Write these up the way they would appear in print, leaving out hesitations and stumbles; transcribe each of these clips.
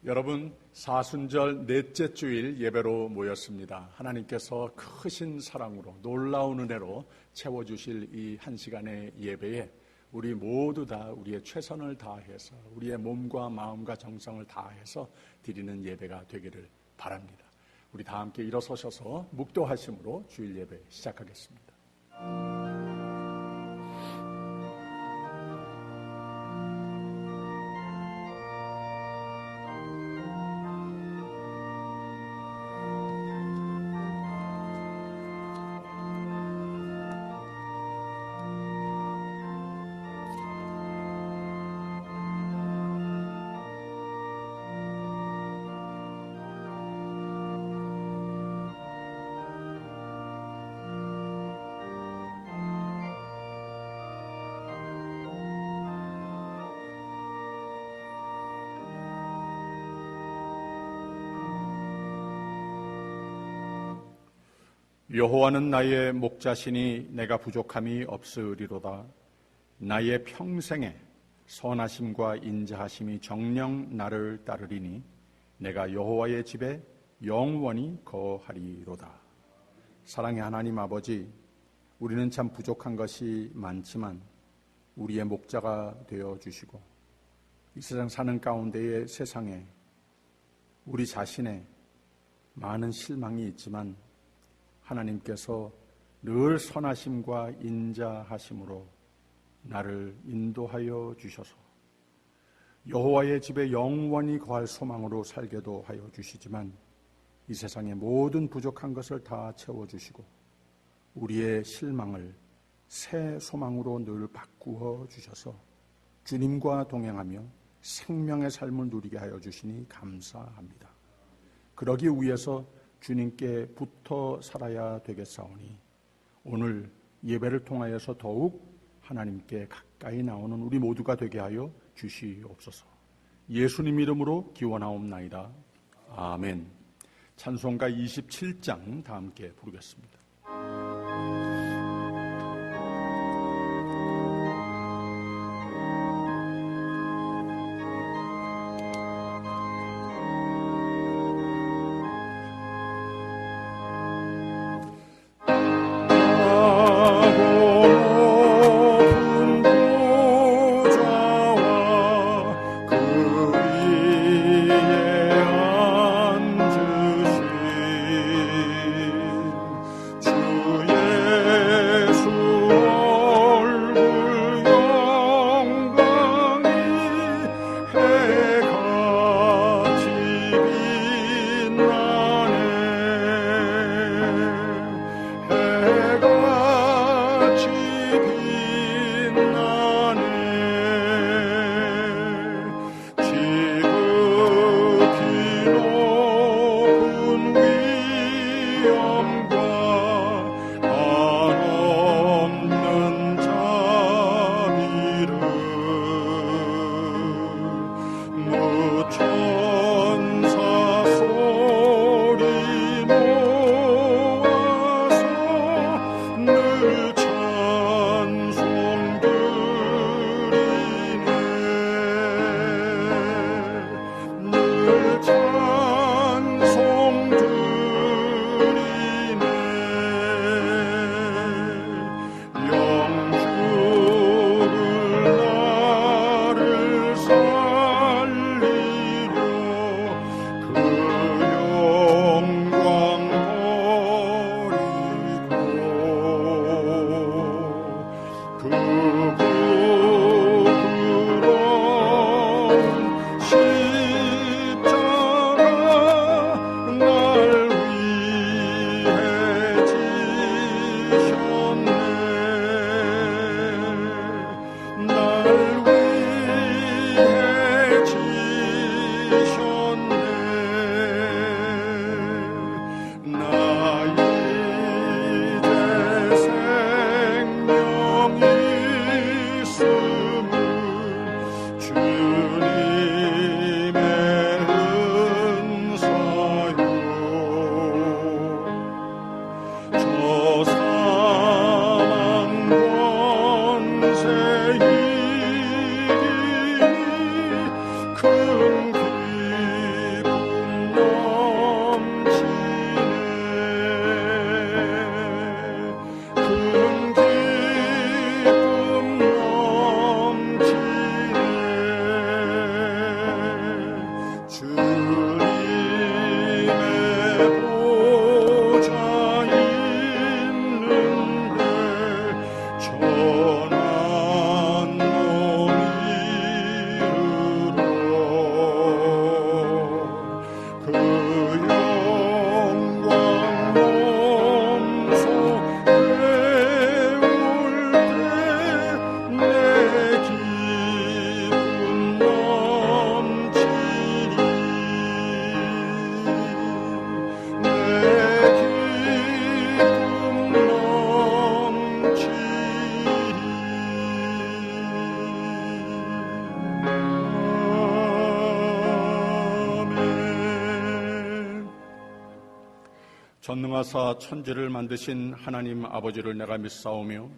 여러분, 사순절 넷째 주일 예배로 모였습니다. 하나님께서 크신 사랑으로 놀라운 은혜로 채워주실 이 한 시간의 예배에 우리 모두 다 우리의 최선을 다해서 우리의 몸과 마음과 정성을 다해서 드리는 예배가 되기를 바랍니다. 우리 다 함께 일어서셔서 묵도하심으로 주일 예배 시작하겠습니다. 여호와는 나의 목자시니 내가 부족함이 없으리로다. 나의 평생에 선하심과 인자하심이 정녕 나를 따르리니 내가 여호와의 집에 영원히 거하리로다. 사랑의 하나님 아버지, 우리는 참 부족한 것이 많지만 우리의 목자가 되어주시고 이 세상 사는 가운데의 세상에 우리 자신의 많은 실망이 있지만 하나님께서 늘 선하심과 인자하심으로 나를 인도하여 주셔서 여호와의 집에 영원히 거할 소망으로 살게도 하여 주시지만 이 세상의 모든 부족한 것을 다 채워주시고 우리의 실망을 새 소망으로 늘 바꾸어 주셔서 주님과 동행하며 생명의 삶을 누리게 하여 주시니 감사합니다. 그러기 위해서 주님께 붙어 살아야 되겠사오니 오늘 예배를 통하여서 더욱 하나님께 가까이 나오는 우리 모두가 되게 하여 주시옵소서. 예수님 이름으로 기원하옵나이다. 아멘. 찬송가 27장 다 함께 부르겠습니다. 큰 전능하사 천지를 만드신 하나님 아버지를 내가 믿사오며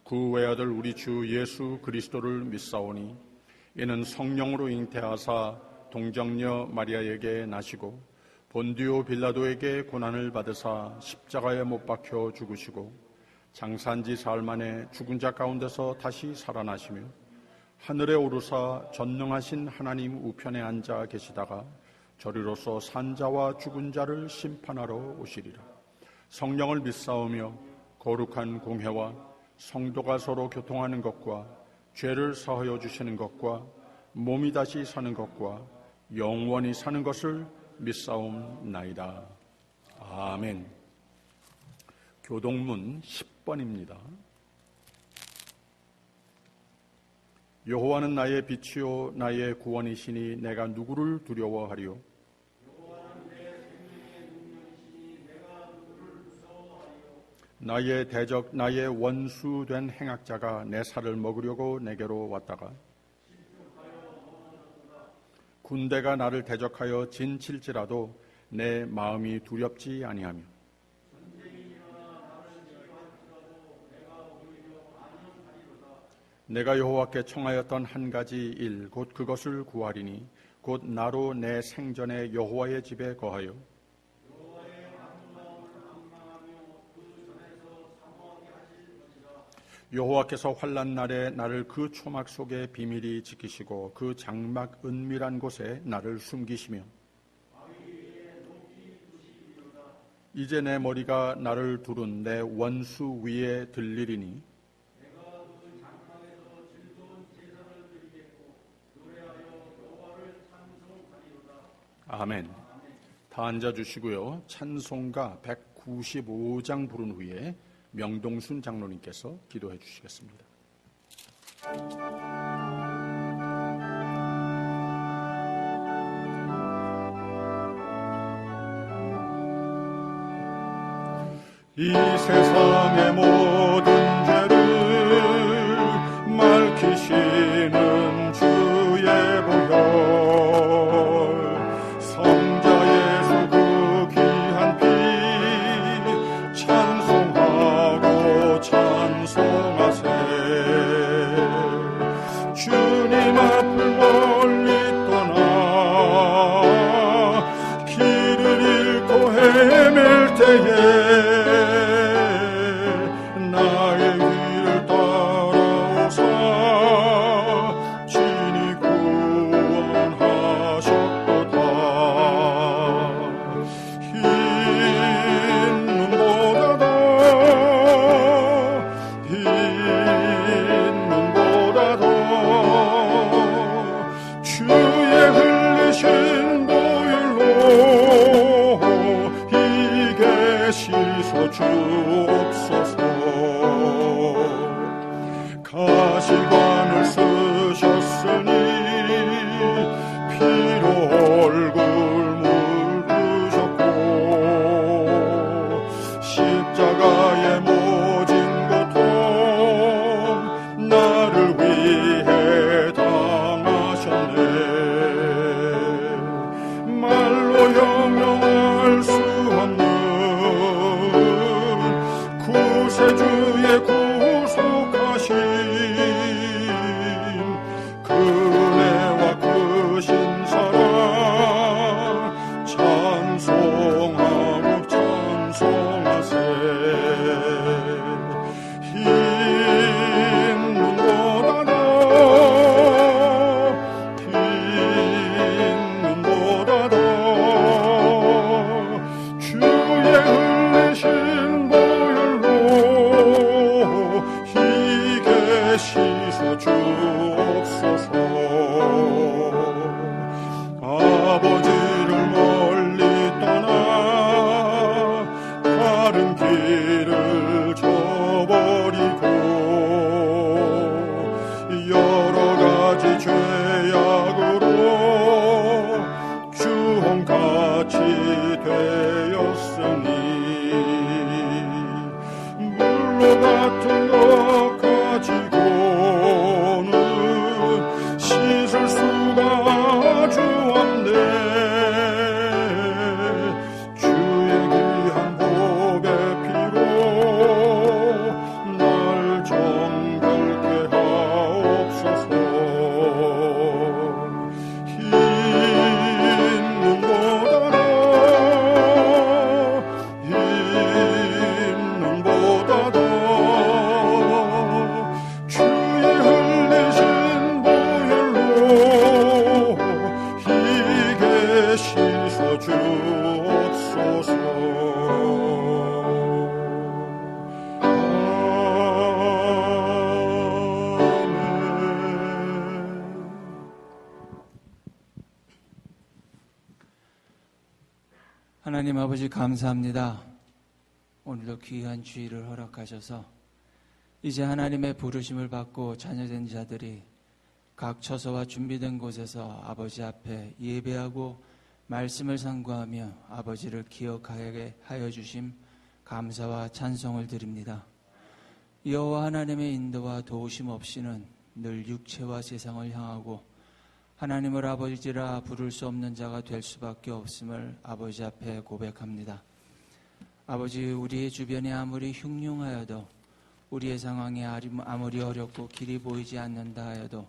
그 외아들 우리 주 예수 그리스도를 믿사오니 이는 성령으로 잉태하사 동정녀 마리아에게 나시고 본디오 빌라도에게 고난을 받으사 십자가에 못 박혀 죽으시고 장사한지 사흘 만에 죽은 자 가운데서 다시 살아나시며 하늘에 오르사 전능하신 하나님 우편에 앉아 계시다가 저리로서 산자와 죽은 자를 심판하러 오시리라. 성령을 믿사오며 거룩한 공회와 성도가 서로 교통하는 것과 죄를 사하여 주시는 것과 몸이 다시 사는 것과 영원히 사는 것을 믿사옵나이다. 아멘. 교동문 10번입니다. 여호와는 나의 빛이요 나의 구원이시니 내가 누구를 두려워하리요. 나의 대적 나의 원수 된 행악자가 내 살을 먹으려고 내게로 왔다가 군대가 나를 대적하여 진칠지라도 내 마음이 두렵지 아니하며 내가 여호와께 청하였던 한 가지 일 곧 그것을 구하리니 곧 나로 내 생전에 여호와의 집에 거하여 여호와께서 환난 날에 나를 그 초막 속에 비밀히 지키시고 그 장막 은밀한 곳에 나를 숨기시며 이제 내 머리가 나를 두른 내 원수 위에 들리리니 아멘. 다 앉아주시고요. 찬송가 195장 부른 후에 명동순 장로님께서 기도해 주시겠습니다. 이 세상의 모든 죄를 맑히시는 주의 보혈 성자 예수 그 귀한 피 찬송하고 찬송하세. 주님 앞을 멀리 떠나 길을 잃고 헤맬 때에 나의 길을 따라오사 친히 구원하셨도다. 흰 눈보다도 흰 눈보다도 주의 흘리신 보혈로 이게 씻어 주옵소서. 가시관을 쓰셨으니 피로 얼굴 물으셨고 십자가의 모진 고통 나를 위해 당하셨네. 말로 형용할 수 없는 구세주의 구속하신 그네와 크신 사랑 찬송하고 찬송하세. 흰 눈보다도 흰 눈보다도 주의 흘리신 보혈로 희게 씻어 주옵소서. 아버지를 멀리 떠나 다른 길을 저버리고 여러 가지 죄악으로 주홍같이 되었으니 물로 같은 것 가지고는 씻을 수가 아주 없네. 하나님 아버지 감사합니다. 오늘도 귀한 주일을 허락하셔서 이제 하나님의 부르심을 받고 자녀된 자들이 각 처소와 준비된 곳에서 아버지 앞에 예배하고 말씀을 상고하며 아버지를 기억하게 하여 주심 감사와 찬송을 드립니다. 여호와 하나님의 인도와 도우심 없이는 늘 육체와 세상을 향하고 하나님을 아버지라 부를 수 없는 자가 될 수밖에 없음을 아버지 앞에 고백합니다. 아버지, 우리의 주변이 아무리 흉흉하여도 우리의 상황이 아무리 어렵고 길이 보이지 않는다 하여도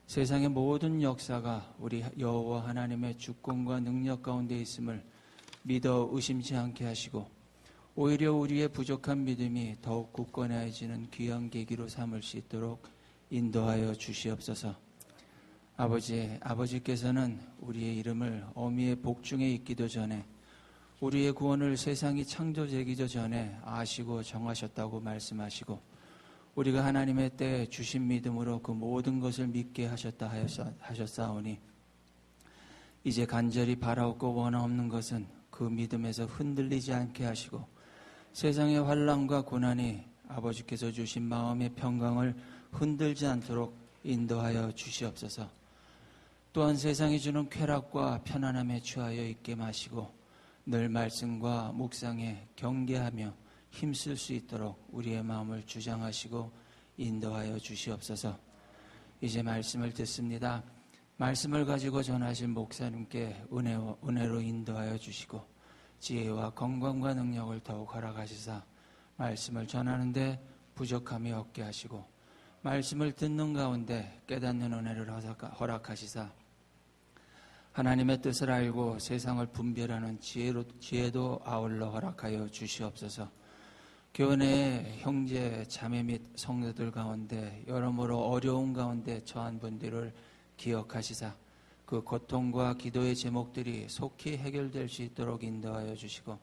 세상의 모든 역사가 우리 여호와 하나님의 주권과 능력 가운데 있음을 믿어 의심치 않게 하시고 오히려 우리의 부족한 믿음이 더욱 굳건해지는 귀한 계기로 삼을 수 있도록 인도하여 주시옵소서. 아버지께서는 우리의 이름을 어미의 복중에 있기도 전에 우리의 구원을 세상이 창조되기도 전에 아시고 정하셨다고 말씀하시고 우리가 하나님의 때에 주신 믿음으로 그 모든 것을 믿게 하셨다 하셨사오니 이제 간절히 바라옵고 원하옵는 것은 그 믿음에서 흔들리지 않게 하시고 세상의 환난과 고난이 아버지께서 주신 마음의 평강을 흔들지 않도록 인도하여 주시옵소서. 또한 세상이 주는 쾌락과 편안함에 취하여 있게 마시고 늘 말씀과 묵상에 경계하며 힘쓸 수 있도록 우리의 마음을 주장하시고 인도하여 주시옵소서. 이제 말씀을 듣습니다. 말씀을 가지고 전하신 목사님께 은혜로 인도하여 주시고 지혜와 건강과 능력을 더욱 허락하시사 말씀을 전하는데 부족함이 없게 하시고 말씀을 듣는 가운데 깨닫는 은혜를 허락하시사 하나님의 뜻을 알고 세상을 분별하는 지혜도 아울러 허락하여 주시옵소서. 교회 형제 자매 및 성도들 가운데 여러모로 어려운 가운데 처한 분들을 기억하시사 그 고통과 기도의 제목들이 속히 해결될 수 있도록 인도하여 주시고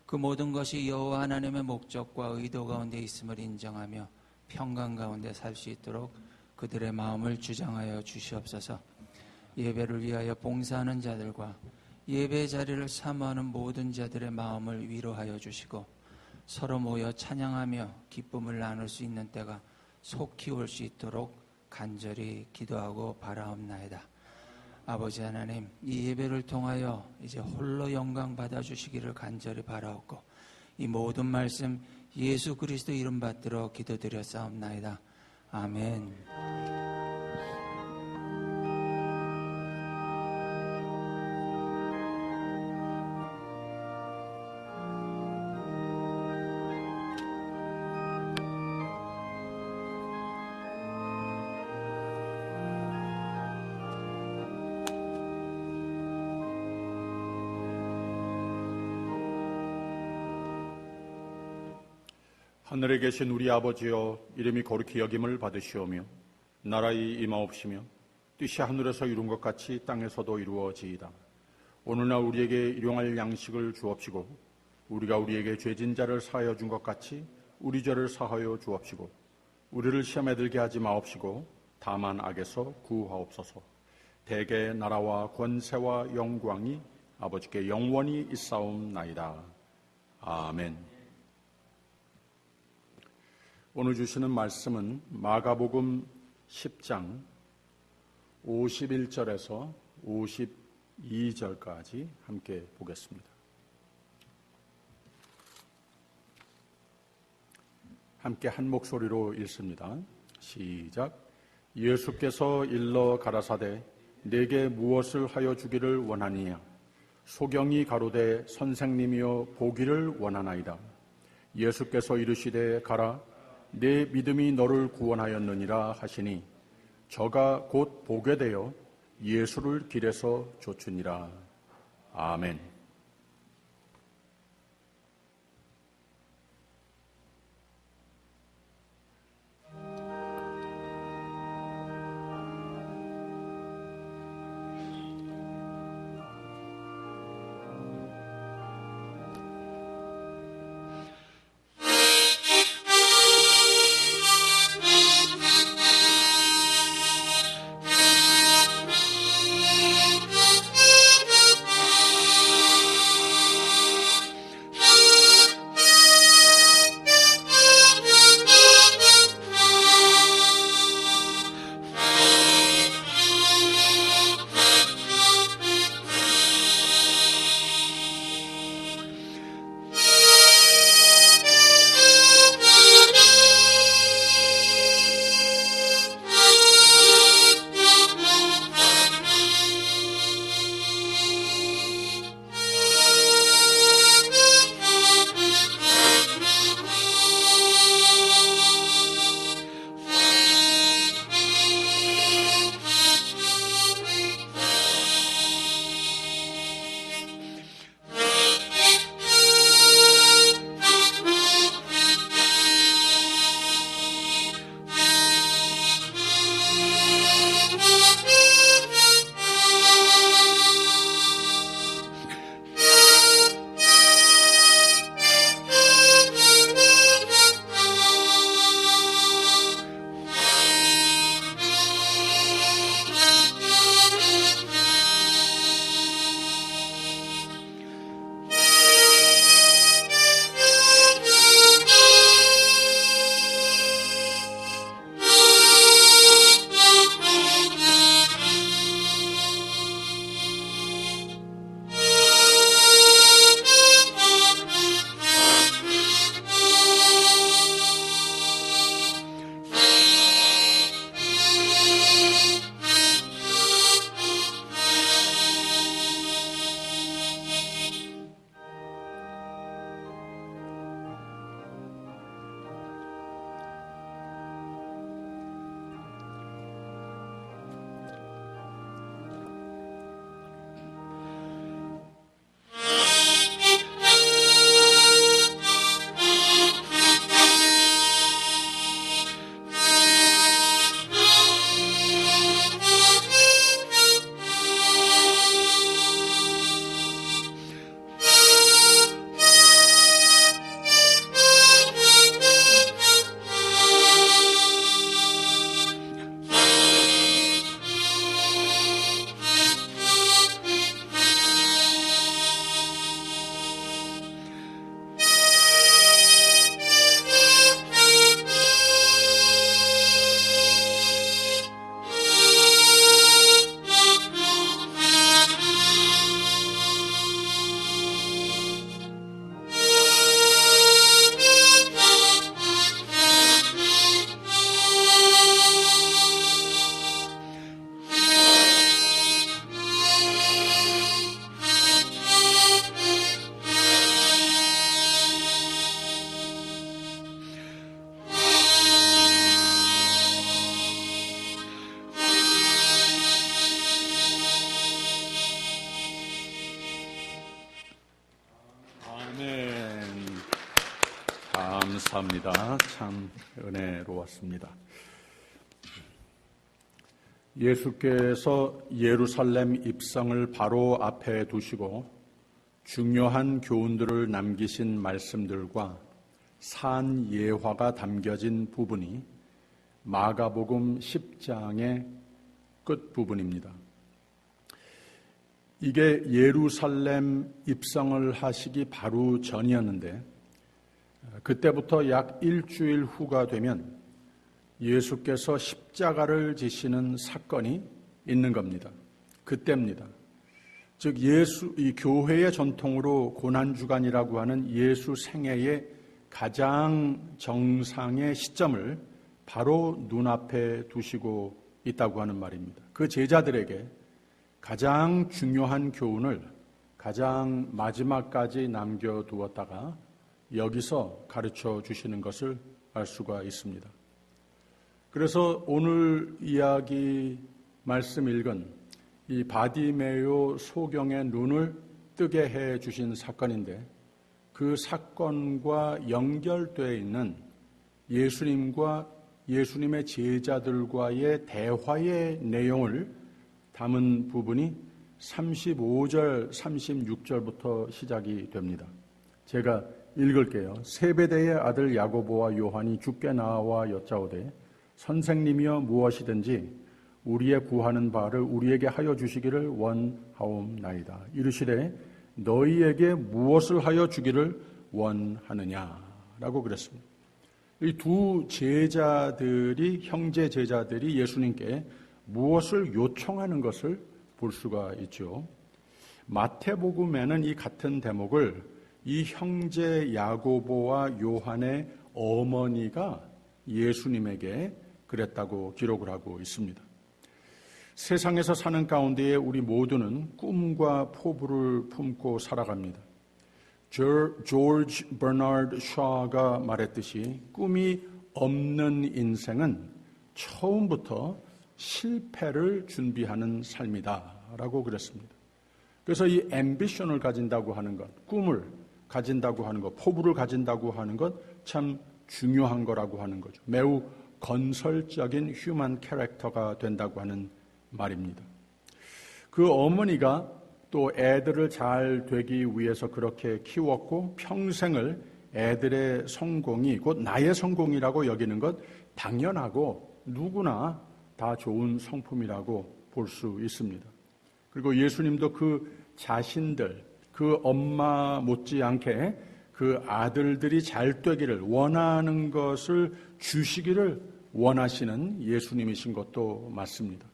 그 모든 것이 여호와 하나님의 목적과 의도 가운데 있음을 인정하며 평강 가운데 살 수 있도록 그들의 마음을 주장하여 주시옵소서. 예배를 위하여 봉사하는 자들과 예배 자리를 사모하는 모든 자들의 마음을 위로하여 주시고 서로 모여 찬양하며 기쁨을 나눌 수 있는 때가 속히 올 수 있도록 간절히 기도하고 바라옵나이다. 아버지 하나님, 이 예배를 통하여 이제 홀로 영광 받아주시기를 간절히 바라옵고 이 모든 말씀 예수 그리스도 이름 받들어 기도드렸사옵나이다. 아멘. 하늘에 계신 우리 아버지여, 이름이 거룩히 여김을 받으시오며 나라의 임하옵시며 뜻이 하늘에서 이룬 것 같이 땅에서도 이루어지이다. 오늘날 우리에게 일용할 양식을 주옵시고 우리가 우리에게 죄진 자를 사하여 준 것 같이 우리 죄를 사하여 주옵시고 우리를 시험에 들게 하지 마옵시고 다만 악에서 구하옵소서. 대개 나라와 권세와 영광이 아버지께 영원히 있사옵나이다. 아멘. 오늘 주시는 말씀은 마가복음 10장 51절에서 52절까지 함께 보겠습니다. 함께 한 목소리로 읽습니다. 시작. 예수께서 일러 가라사대 내게 무엇을 하여 주기를 원하니냐? 소경이 가로되 선생님이여 보기를 원하나이다. 예수께서 이르시되 가라 내 믿음이 너를 구원하였느니라 하시니 저가 곧 보게 되어 예수를 길에서 좇으니라. 아멘. 감사합니다. 참 은혜로웠습니다. 예수께서 예루살렘 입성을 바로 앞에 두시고 중요한 교훈들을 남기신 말씀들과 산 예화가 담겨진 부분이 마가복음 10장의 끝부분입니다. 이게 예루살렘 입성을 하시기 바로 전이었는데 그때부터 약 일주일 후가 되면 예수께서 십자가를 지시는 사건이 있는 겁니다. 그때입니다. 즉 이 교회의 전통으로 고난주간이라고 하는 예수 생애의 가장 정상의 시점을 바로 눈앞에 두시고 있다고 하는 말입니다. 그 제자들에게 가장 중요한 교훈을 가장 마지막까지 남겨두었다가 여기서 가르쳐 주시는 것을 알 수가 있습니다. 그래서 오늘 이야기 말씀 읽은 이 바디메오 소경의 눈을 뜨게 해 주신 사건인데 그 사건과 연결되어 있는 예수님과 예수님의 제자들과의 대화의 내용을 담은 부분이 35절, 36절부터 시작이 됩니다. 제가 읽을게요. 세베대의 아들 야고보와 요한이 주께 나와 여짜오되 선생님이여 무엇이든지 우리의 구하는 바를 우리에게 하여 주시기를 원하옵나이다. 이르시되 너희에게 무엇을 하여 주기를 원하느냐라고 그랬습니다. 이 두 제자들이 형제 제자들이 예수님께 무엇을 요청하는 것을 볼 수가 있죠. 마태복음에는 이 같은 대목을 이 형제 야고보와 요한의 어머니가 예수님에게 그랬다고 기록을 하고 있습니다. 세상에서 사는 가운데에 우리 모두는 꿈과 포부를 품고 살아갑니다. 조지 버나드 샤가 말했듯이 꿈이 없는 인생은 처음부터 실패를 준비하는 삶이다라고 그랬습니다. 그래서 이 앰비션을 가진다고 하는 것, 꿈을 가진다고 하는 것, 포부를 가진다고 하는 것 참 중요한 거라고 하는 거죠. 매우 건설적인 휴먼 캐릭터가 된다고 하는 말입니다. 그 어머니가 또 애들을 잘 되기 위해서 그렇게 키웠고 평생을 애들의 성공이 곧 나의 성공이라고 여기는 것 당연하고 누구나 다 좋은 성품이라고 볼 수 있습니다. 그리고 예수님도 그 자신들, 그 엄마 못지않게 그 아들들이 잘 되기를 원하는 것을 주시기를 원하시는 예수님이신 것도 맞습니다.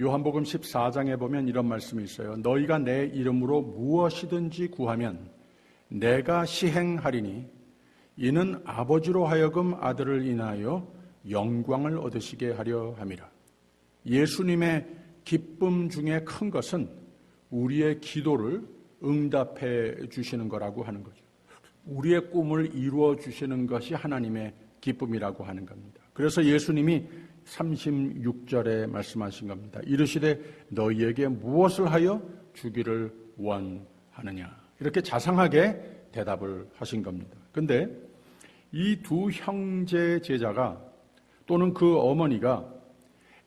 요한복음 14장에 보면 이런 말씀이 있어요. 너희가 내 이름으로 무엇이든지 구하면 내가 시행하리니 이는 아버지로 하여금 아들을 인하여 영광을 얻으시게 하려 함이라. 예수님의 기쁨 중에 큰 것은 우리의 기도를 응답해 주시는 거라고 하는 거죠. 우리의 꿈을 이루어 주시는 것이 하나님의 기쁨이라고 하는 겁니다. 그래서 예수님이 36절에 말씀하신 겁니다. 이르시되 너희에게 무엇을 하여 주기를 원하느냐. 이렇게 자상하게 대답을 하신 겁니다. 그런데 이 두 형제 제자가 또는 그 어머니가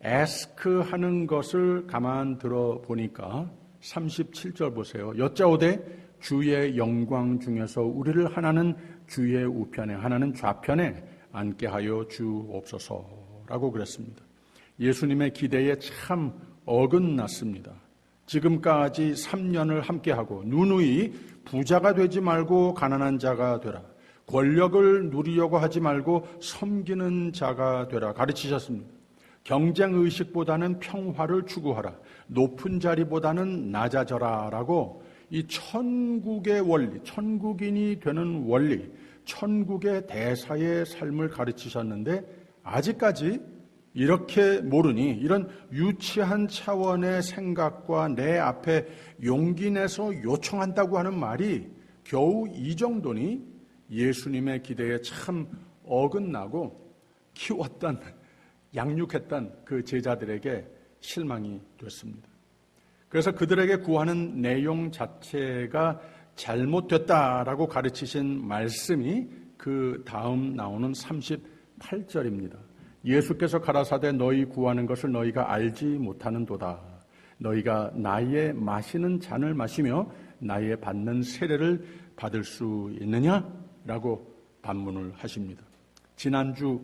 ask 하는 것을 가만 들어 보니까 37절 보세요. 여짜오되 주의 영광 중에서 우리를 하나는 주의 우편에 하나는 좌편에 앉게 하여 주옵소서라고 그랬습니다. 예수님의 기대에 참 어긋났습니다. 지금까지 3년을 함께하고 누누이 부자가 되지 말고 가난한 자가 되라. 권력을 누리려고 하지 말고 섬기는 자가 되라 가르치셨습니다. 경쟁의식보다는 평화를 추구하라. 높은 자리보다는 낮아져라 라고 이 천국의 원리, 천국인이 되는 원리, 천국의 대사의 삶을 가르치셨는데 아직까지 이렇게 모르니 이런 유치한 차원의 생각과 내 앞에 용기 내서 요청한다고 하는 말이 겨우 이 정도니 예수님의 기대에 참 어긋나고 키웠던 양육했던 그 제자들에게 실망이 됐습니다. 그래서 그들에게 구하는 내용 자체가 잘못됐다라고 가르치신 말씀이 그 다음 나오는 38절입니다. 예수께서 가라사대 너희 구하는 것을 너희가 알지 못하는도다. 너희가 나의 마시는 잔을 마시며 나의 받는 세례를 받을 수 있느냐? 라고 반문을 하십니다. 지난주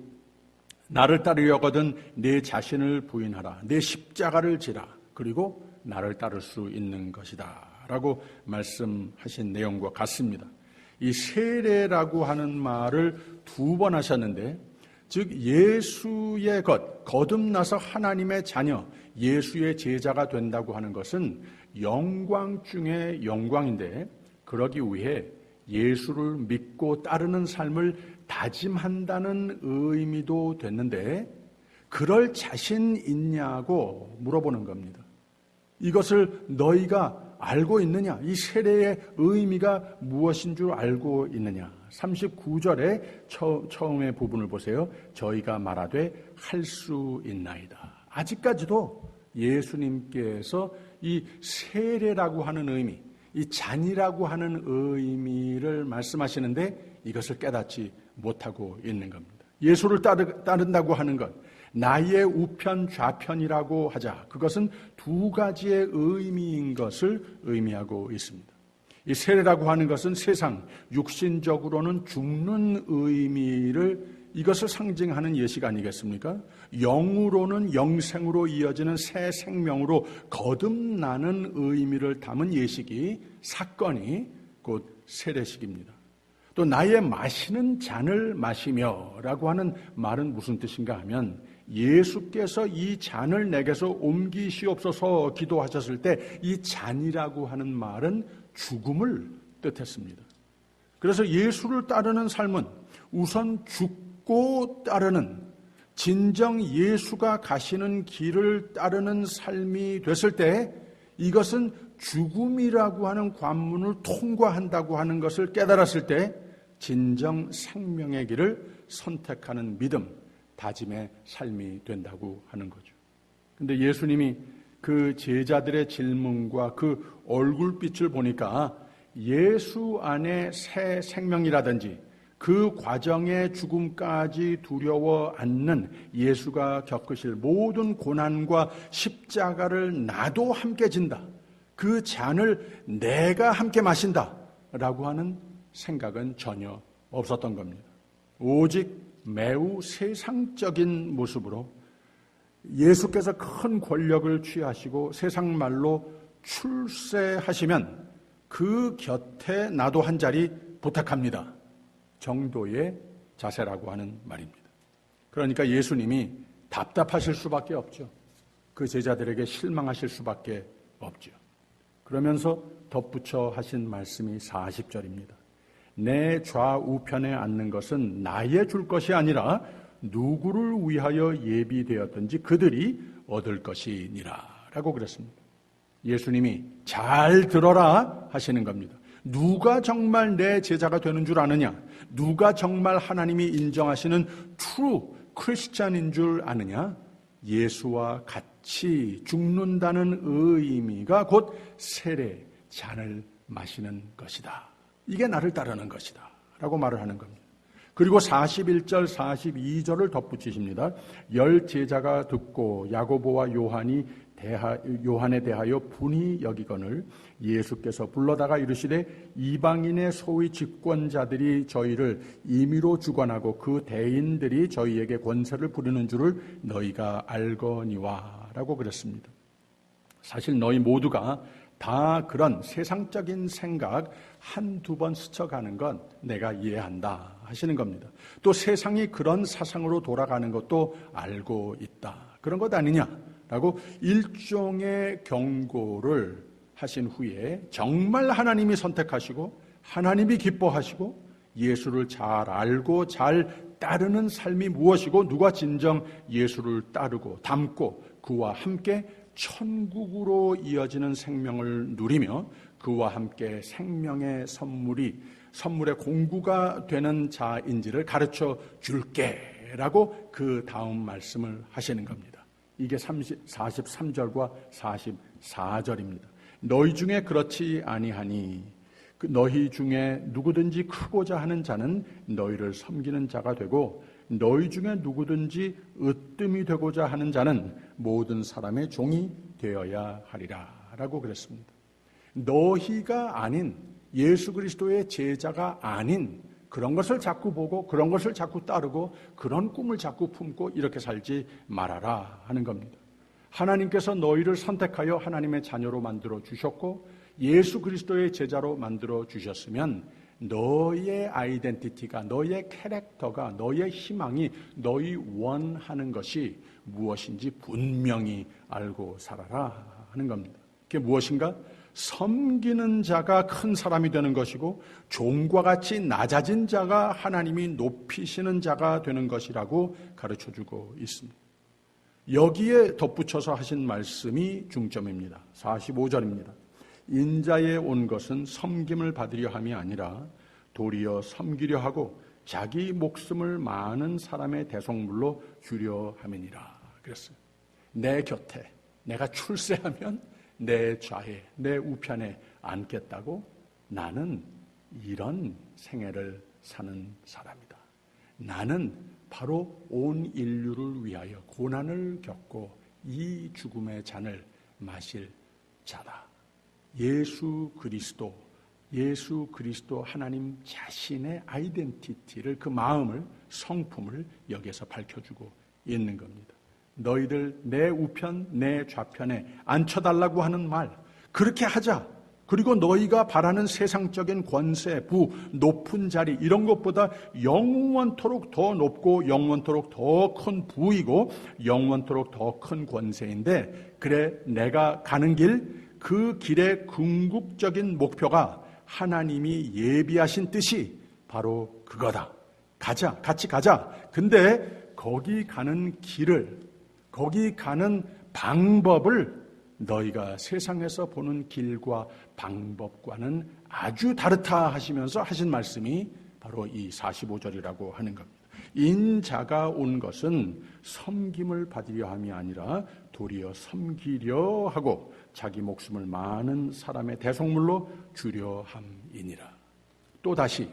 나를 따르려거든 내 자신을 부인하라. 내 십자가를 지라. 그리고 나를 따를 수 있는 것이다. 라고 말씀하신 내용과 같습니다. 이 세례라고 하는 말을 2번 하셨는데, 즉 예수의 거듭나서 하나님의 자녀, 예수의 제자가 된다고 하는 것은 영광 중에 영광인데, 그러기 위해 예수를 믿고 따르는 삶을 다짐한다는 의미도 됐는데, 그럴 자신 있냐고 물어보는 겁니다. 이것을 너희가 알고 있느냐? 이 세례의 의미가 무엇인 줄 알고 있느냐? 39절에 처음의 부분을 보세요. 저희가 말하되 할 수 있나이다. 아직까지도 예수님께서 이 세례라고 하는 의미, 이 잔이라고 하는 의미를 말씀하시는데 이것을 깨닫지 못하고 있는 겁니다. 예수를 따른다고 하는 것, 나의 우편 좌편이라고 하자. 그것은 2가지의 의미인 것을 의미하고 있습니다. 이 세례라고 하는 것은 세상 육신적으로는 죽는 의미를 이것을 상징하는 예식 아니겠습니까? 영으로는 영생으로 이어지는 새 생명으로 거듭나는 의미를 담은 예식이 사건이 곧 세례식입니다. 또 나의 마시는 잔을 마시며 라고 하는 말은 무슨 뜻인가 하면 예수께서 이 잔을 내게서 옮기시옵소서 기도하셨을 때 이 잔이라고 하는 말은 죽음을 뜻했습니다. 그래서 예수를 따르는 삶은 우선 죽고 따르는, 진정 예수가 가시는 길을 따르는 삶이 됐을 때 이것은 죽음이라고 하는 관문을 통과한다고 하는 것을 깨달았을 때 진정 생명의 길을 선택하는 믿음, 다짐의 삶이 된다고 하는 거죠. 근데 예수님이 그 제자들의 질문과 그 얼굴빛을 보니까 예수 안에 새 생명이라든지 그 과정의 죽음까지 두려워 않는 예수가 겪으실 모든 고난과 십자가를 나도 함께 진다. 그 잔을 내가 함께 마신다. 라고 하는 생각은 전혀 없었던 겁니다. 오직 매우 세상적인 모습으로 예수께서 큰 권력을 취하시고 세상 말로 출세하시면 그 곁에 나도 한 자리 부탁합니다. 정도의 자세라고 하는 말입니다. 그러니까 예수님이 답답하실 수밖에 없죠. 그 제자들에게 실망하실 수밖에 없죠. 그러면서 덧붙여 하신 말씀이 40절입니다. 내 좌우편에 앉는 것은 나의 줄 것이 아니라 누구를 위하여 예비되었든지 그들이 얻을 것이니라 라고 그랬습니다. 예수님이 잘 들어라 하시는 겁니다. 누가 정말 내 제자가 되는 줄 아느냐? 누가 정말 하나님이 인정하시는 true 크리스찬인 줄 아느냐? 예수와 같이 죽는다는 의미가 곧 세례 잔을 마시는 것이다. 이게 나를 따르는 것이다 라고 말을 하는 겁니다. 그리고 41절 42절을 덧붙이십니다. 10 제자가 듣고 야고보와 요한에 대하여 분이 여기거늘 예수께서 불러다가 이르시되 이방인의 소위 집권자들이 저희를 임의로 주관하고 그 대인들이 저희에게 권세를 부리는 줄을 너희가 알거니와 라고 그랬습니다. 사실 너희 모두가 다 그런 세상적인 생각 한두 번 스쳐가는 건 내가 이해한다 하시는 겁니다. 또 세상이 그런 사상으로 돌아가는 것도 알고 있다. 그런 것 아니냐라고 일종의 경고를 하신 후에 정말 하나님이 선택하시고 하나님이 기뻐하시고 예수를 잘 알고 잘 따르는 삶이 무엇이고 누가 진정 예수를 따르고 닮고 그와 함께 천국으로 이어지는 생명을 누리며 그와 함께 생명의 선물의 공구가 되는 자인지를 가르쳐 줄게라고 그 다음 말씀을 하시는 겁니다. 이게 43절과 44절입니다. 너희 중에 그렇지 아니하니 너희 중에 누구든지 크고자 하는 자는 너희를 섬기는 자가 되고 너희 중에 누구든지 으뜸이 되고자 하는 자는 모든 사람의 종이 되어야 하리라 라고 그랬습니다. 너희가 아닌 예수 그리스도의 제자가 아닌 그런 것을 자꾸 보고 그런 것을 자꾸 따르고 그런 꿈을 자꾸 품고 이렇게 살지 말아라 하는 겁니다. 하나님께서 너희를 선택하여 하나님의 자녀로 만들어 주셨고 예수 그리스도의 제자로 만들어 주셨으면 너희의 아이덴티티가, 너희의 캐릭터가, 너희의 희망이, 너희 원하는 것이 무엇인지 분명히 알고 살아라 하는 겁니다. 그게 무엇인가? 섬기는 자가 큰 사람이 되는 것이고 종과 같이 낮아진 자가 하나님이 높이시는 자가 되는 것이라고 가르쳐주고 있습니다. 여기에 덧붙여서 하신 말씀이 중점입니다. 45절입니다. 인자에 온 것은 섬김을 받으려 함이 아니라 도리어 섬기려 하고 자기 목숨을 많은 사람의 대속물로 주려 함이니라 그랬어요. 내 곁에 내가 출세하면 내 좌에 내 우편에 앉겠다고 나는 이런 생애를 사는 사람이다. 나는 바로 온 인류를 위하여 고난을 겪고 이 죽음의 잔을 마실 자다. 예수 그리스도 하나님 자신의 아이덴티티를, 그 마음을, 성품을 여기에서 밝혀주고 있는 겁니다. 너희들 내 우편 내 좌편에 앉혀달라고 하는 말, 그렇게 하자. 그리고 너희가 바라는 세상적인 권세, 부, 높은 자리 이런 것보다 영원토록 더 높고 영원토록 더 큰 부이고 영원토록 더 큰 권세인데, 그래 내가 가는 길, 그 길의 궁극적인 목표가 하나님이 예비하신 뜻이 바로 그거다. 가자, 같이 가자. 근데 거기 가는 길을, 거기 가는 방법을 너희가 세상에서 보는 길과 방법과는 아주 다르다 하시면서 하신 말씀이 바로 이 45절이라고 하는 겁니다. 인자가 온 것은 섬김을 받으려 함이 아니라 도리어 섬기려 하고 자기 목숨을 많은 사람의 대속물로 주려 함이니라. 또다시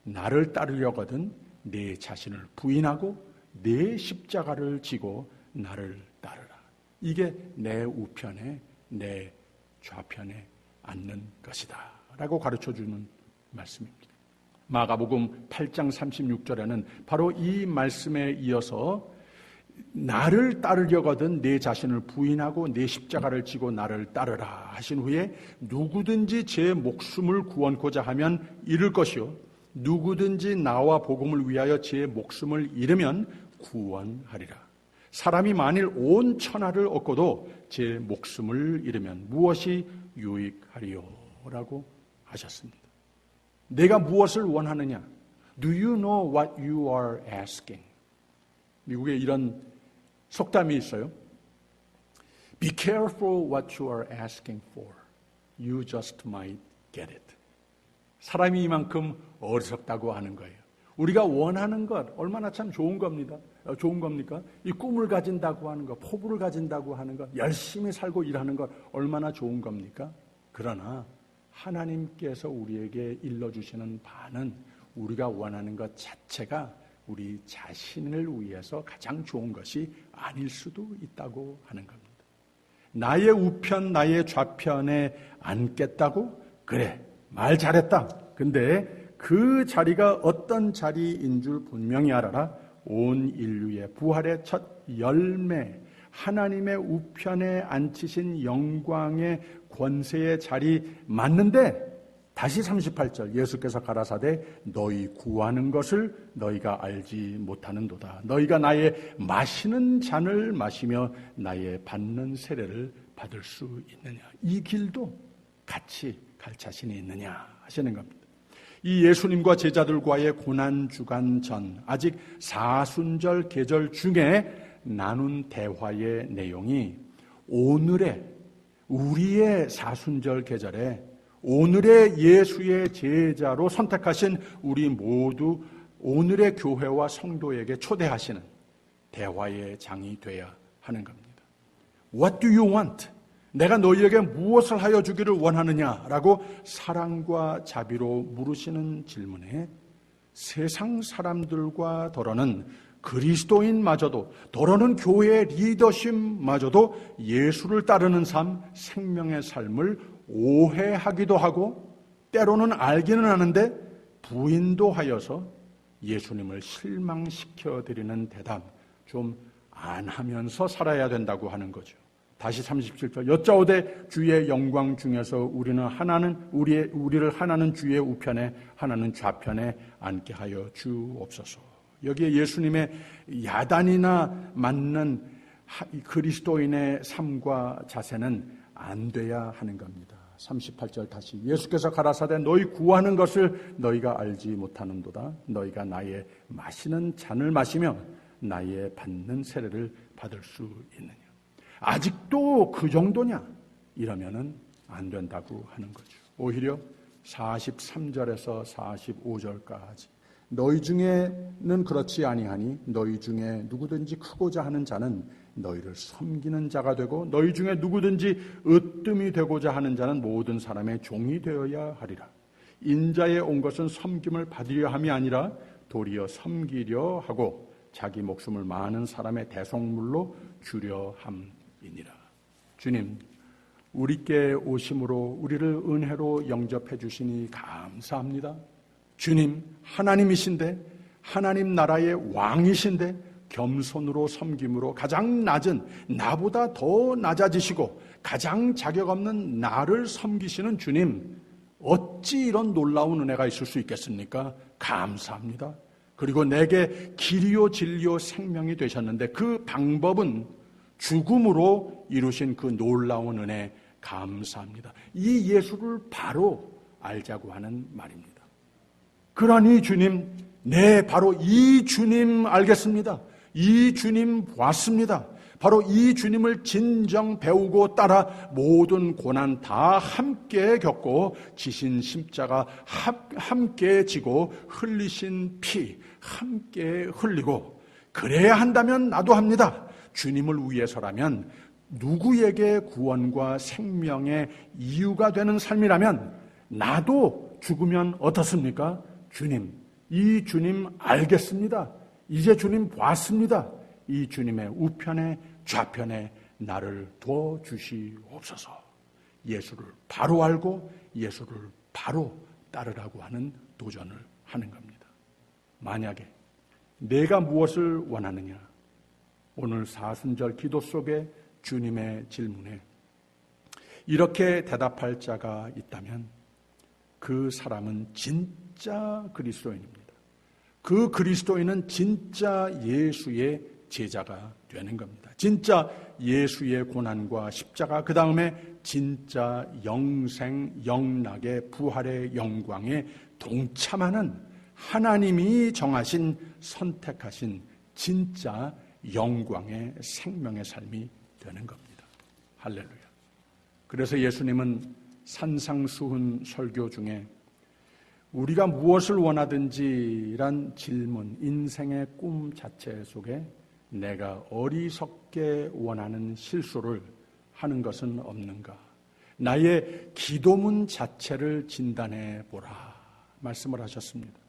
나를 따르려거든 내 자신을 부인하고 내 십자가를 지고 나를 따르라. 이게 내 우편에 내 좌편에 앉는 것이다 라고 가르쳐주는 말씀입니다. 마가복음 8장 36절에는 바로 이 말씀에 이어서 나를 따르려거든 내 자신을 부인하고 내 십자가를 지고 나를 따르라 하신 후에 누구든지 제 목숨을 구원코자 하면 잃을 것이요 누구든지 나와 복음을 위하여 제 목숨을 잃으면 구원하리라. 사람이 만일 온 천하를 얻고도 제 목숨을 잃으면 무엇이 유익하리요? 라고 하셨습니다. 내가 무엇을 원하느냐? Do you know what you are asking? 미국에 이런 속담이 있어요. Be careful what you are asking for. You just might get it. 사람이 이만큼 어리석다고 하는 거예요. 우리가 원하는 것 얼마나 참 좋은 겁니다. 좋은 겁니까? 이 꿈을 가진다고 하는 것, 포부를 가진다고 하는 것, 열심히 살고 일하는 것 얼마나 좋은 겁니까? 그러나 하나님께서 우리에게 일러주시는 바는 우리가 원하는 것 자체가 우리 자신을 위해서 가장 좋은 것이 아닐 수도 있다고 하는 겁니다. 나의 우편, 나의 좌편에 앉겠다고? 그래, 말 잘했다. 근데 그 자리가 어떤 자리인 줄 분명히 알아라. 온 인류의 부활의 첫 열매, 하나님의 우편에 앉히신 영광의 권세의 자리 맞는데, 다시 38절 예수께서 가라사대 너희 구하는 것을 너희가 알지 못하는도다. 너희가 나의 마시는 잔을 마시며 나의 받는 세례를 받을 수 있느냐. 이 길도 같이 갈 자신이 있느냐 하시는 겁니다. 이 예수님과 제자들과의 고난주간 전 아직 사순절 계절 중에 나눈 대화의 내용이 오늘의 우리의 사순절 계절에 오늘의 예수의 제자로 선택하신 우리 모두 오늘의 교회와 성도에게 초대하시는 대화의 장이 되어야 하는 겁니다. What do you want? 내가 너희에게 무엇을 하여 주기를 원하느냐라고 사랑과 자비로 물으시는 질문에 세상 사람들과 더러는 그리스도인마저도, 더러는 교회의 리더십마저도 예수를 따르는 삶, 생명의 삶을 오해하기도 하고 때로는 알기는 하는데 부인도 하여서 예수님을 실망시켜드리는 대답 좀 안 하면서 살아야 된다고 하는 거죠. 다시 37절 여짜오되 주의 영광 중에서 우리를 하나는 주의 우편에 하나는 좌편에 앉게 하여 주옵소서. 여기에 예수님의 야단이나 맞는 그리스도인의 삶과 자세는 안 돼야 하는 겁니다. 38절 다시 예수께서 가라사대 너희 구하는 것을 너희가 알지 못하는도다. 너희가 나의 마시는 잔을 마시며 나의 받는 세례를 받을 수 있느냐. 아직도 그 정도냐? 이러면은 안 된다고 하는 거죠. 오히려 43절에서 45절까지 너희 중에는 그렇지 아니하니 너희 중에 누구든지 크고자 하는 자는 너희를 섬기는 자가 되고 너희 중에 누구든지 으뜸이 되고자 하는 자는 모든 사람의 종이 되어야 하리라. 인자에 온 것은 섬김을 받으려 함이 아니라 도리어 섬기려 하고 자기 목숨을 많은 사람의 대속물로 주려 함이니라. 주님, 우리께 오심으로 우리를 은혜로 영접해 주시니 감사합니다. 주님, 하나님이신데 하나님 나라의 왕이신데 겸손으로 섬김으로 가장 낮은 나보다 더 낮아지시고 가장 자격 없는 나를 섬기시는 주님, 어찌 이런 놀라운 은혜가 있을 수 있겠습니까? 감사합니다. 그리고 내게 길이요 진리요 생명이 되셨는데 그 방법은 죽음으로 이루신 그 놀라운 은혜 감사합니다. 이 예수를 바로 알자고 하는 말입니다. 그러니 주님, 네, 바로 이 주님 알겠습니다. 이 주님 봤습니다. 바로 이 주님을 진정 배우고 따라 모든 고난 다 함께 겪고 지신 십자가 함께 지고 흘리신 피 함께 흘리고 그래야 한다면 나도 합니다. 주님을 위해서라면 누구에게 구원과 생명의 이유가 되는 삶이라면 나도 죽으면 어떻습니까? 주님, 이 주님 알겠습니다. 이제 주님 봤습니다. 이 주님의 우편에 좌편에 나를 두어 주시옵소서. 예수를 바로 알고 예수를 바로 따르라고 하는 도전을 하는 겁니다. 만약에 내가 무엇을 원하느냐? 오늘 사순절 기도 속에 주님의 질문에 이렇게 대답할 자가 있다면 그 사람은 진짜 그리스도인입니다. 그 그리스도인은 진짜 예수의 제자가 되는 겁니다. 진짜 예수의 고난과 십자가, 그 다음에 진짜 영생, 영락의 부활의 영광에 동참하는 하나님이 정하신, 선택하신 진짜 영광의 생명의 삶이 되는 겁니다. 할렐루야. 그래서 예수님은 산상수훈 설교 중에 우리가 무엇을 원하든지란 질문, 인생의 꿈 자체 속에 내가 어리석게 원하는 실수를 하는 것은 없는가? 나의 기도문 자체를 진단해 보라 말씀을 하셨습니다.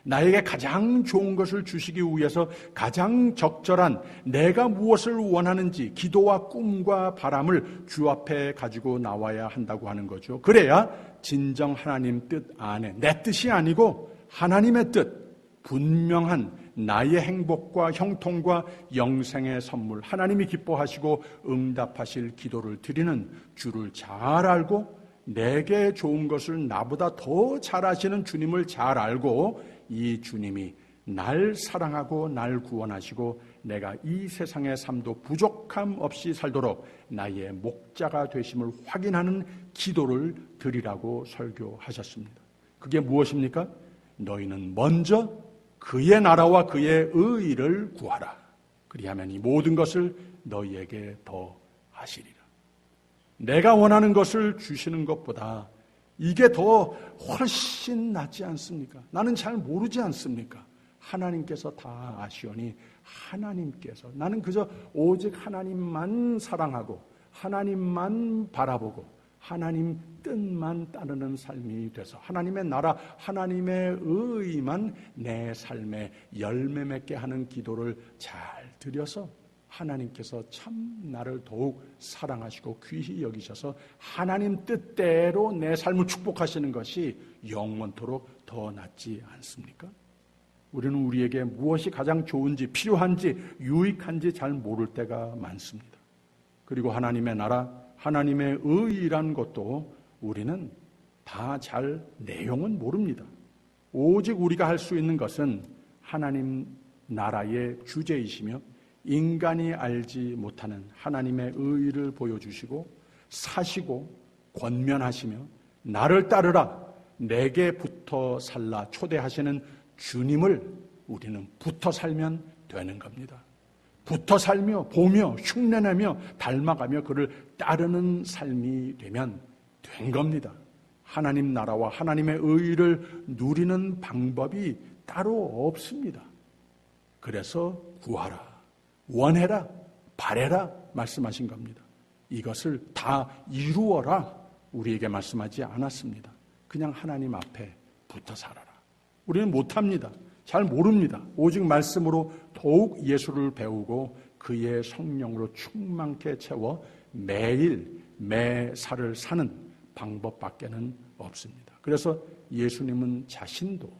나에게 가장 좋은 것을 주시기 위해서 가장 적절한 내가 무엇을 원하는지 기도와 꿈과 바람을 주 앞에 가지고 나와야 한다고 하는 거죠. 그래야 진정 하나님 뜻 안에 내 뜻이 아니고 하나님의 뜻, 분명한 나의 행복과 형통과 영생의 선물, 하나님이 기뻐하시고 응답하실 기도를 드리는 주를 잘 알고 내게 좋은 것을 나보다 더 잘 아시는 주님을 잘 알고 이 주님이 날 사랑하고 날 구원하시고 내가 이 세상의 삶도 부족함 없이 살도록 나의 목자가 되심을 확인하는 기도를 드리라고 설교하셨습니다. 그게 무엇입니까? 너희는 먼저 그의 나라와 그의 의의를 구하라. 그리하면 이 모든 것을 너희에게 더 하시리라. 내가 원하는 것을 주시는 것보다 이게 더 훨씬 낫지 않습니까? 나는 잘 모르지 않습니까? 하나님께서 다 아시오니 하나님께서 나는 그저 오직 하나님만 사랑하고 하나님만 바라보고 하나님 뜻만 따르는 삶이 돼서 하나님의 나라, 하나님의 의만 내 삶에 열매 맺게 하는 기도를 잘 드려서 하나님께서 참 나를 더욱 사랑하시고 귀히 여기셔서 하나님 뜻대로 내 삶을 축복하시는 것이 영원토록 더 낫지 않습니까? 우리는 우리에게 무엇이 가장 좋은지, 필요한지, 유익한지 잘 모를 때가 많습니다. 그리고 하나님의 나라, 하나님의 의란 것도 우리는 다 잘 내용은 모릅니다. 오직 우리가 할 수 있는 것은 하나님 나라의 주제이시며 인간이 알지 못하는 하나님의 의를 보여주시고 사시고 권면하시며 나를 따르라, 내게 붙어 살라 초대하시는 주님을 우리는 붙어 살면 되는 겁니다. 붙어 살며 보며 흉내내며 닮아가며 그를 따르는 삶이 되면 된 겁니다. 하나님 나라와 하나님의 의를 누리는 방법이 따로 없습니다. 그래서 구하라, 원해라, 바래라 말씀하신 겁니다. 이것을 다 이루어라 우리에게 말씀하지 않았습니다. 그냥 하나님 앞에 붙어 살아라. 우리는 못합니다. 잘 모릅니다. 오직 말씀으로 더욱 예수를 배우고 그의 성령으로 충만케 채워 매일 매사를 사는 방법밖에는 없습니다. 그래서 예수님은 자신도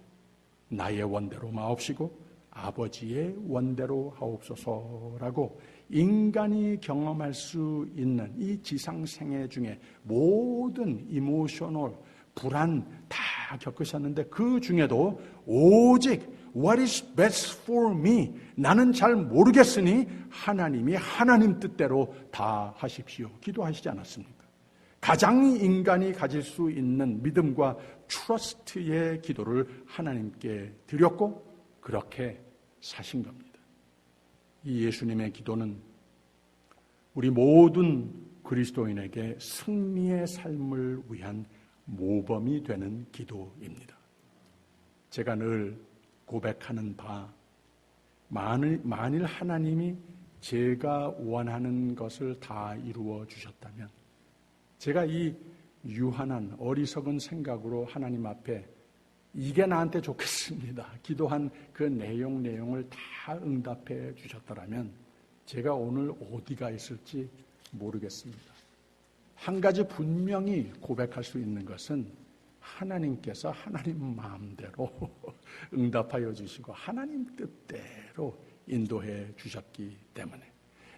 나의 원대로 마옵시고 아버지의 원대로 하옵소서라고 인간이 경험할 수 있는 이 지상생애 중에 모든 이모셔널, 불안 다 겪으셨는데 그 중에도 오직 What is best for me? 나는 잘 모르겠으니 하나님이 하나님 뜻대로 다 하십시오. 기도하시지 않았습니까? 가장 인간이 가질 수 있는 믿음과 트러스트의 기도를 하나님께 드렸고 그렇게 사신 겁니다. 이 예수님의 기도는 우리 모든 그리스도인에게 승리의 삶을 위한 모범이 되는 기도입니다. 제가 늘 고백하는 바, 만일 하나님이 제가 원하는 것을 다 이루어 주셨다면 제가 이 유한한 어리석은 생각으로 하나님 앞에 이게 나한테 좋겠습니다. 기도한 그 내용을 다 응답해 주셨더라면 제가 오늘 어디가 있을지 모르겠습니다. 한 가지 분명히 고백할 수 있는 것은 하나님께서 하나님 마음대로 응답하여 주시고 하나님 뜻대로 인도해 주셨기 때문에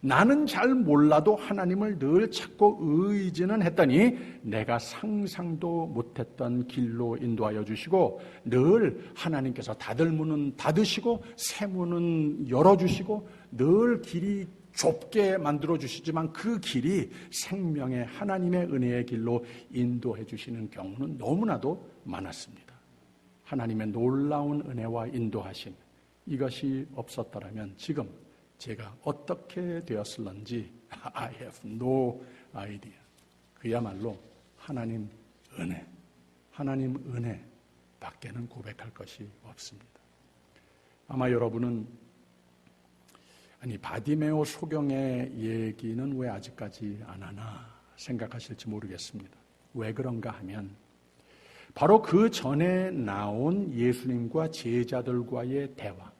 나는 잘 몰라도 하나님을 늘 찾고 의지는 했더니 내가 상상도 못했던 길로 인도하여 주시고 늘 하나님께서 닫을 문은 닫으시고 새 문은 열어주시고 늘 길이 좁게 만들어 주시지만 그 길이 생명의 하나님의 은혜의 길로 인도해 주시는 경우는 너무나도 많았습니다. 하나님의 놀라운 은혜와 인도하심 이것이 없었더라면 지금 제가 어떻게 되었을런지 I have no idea. 그야말로 하나님 은혜 밖에는 고백할 것이 없습니다. 아마 여러분은 바디메오 소경의 얘기는 왜 아직까지 안 하나 생각하실지 모르겠습니다. 왜 그런가 하면 바로 그 전에 나온 예수님과 제자들과의 대화,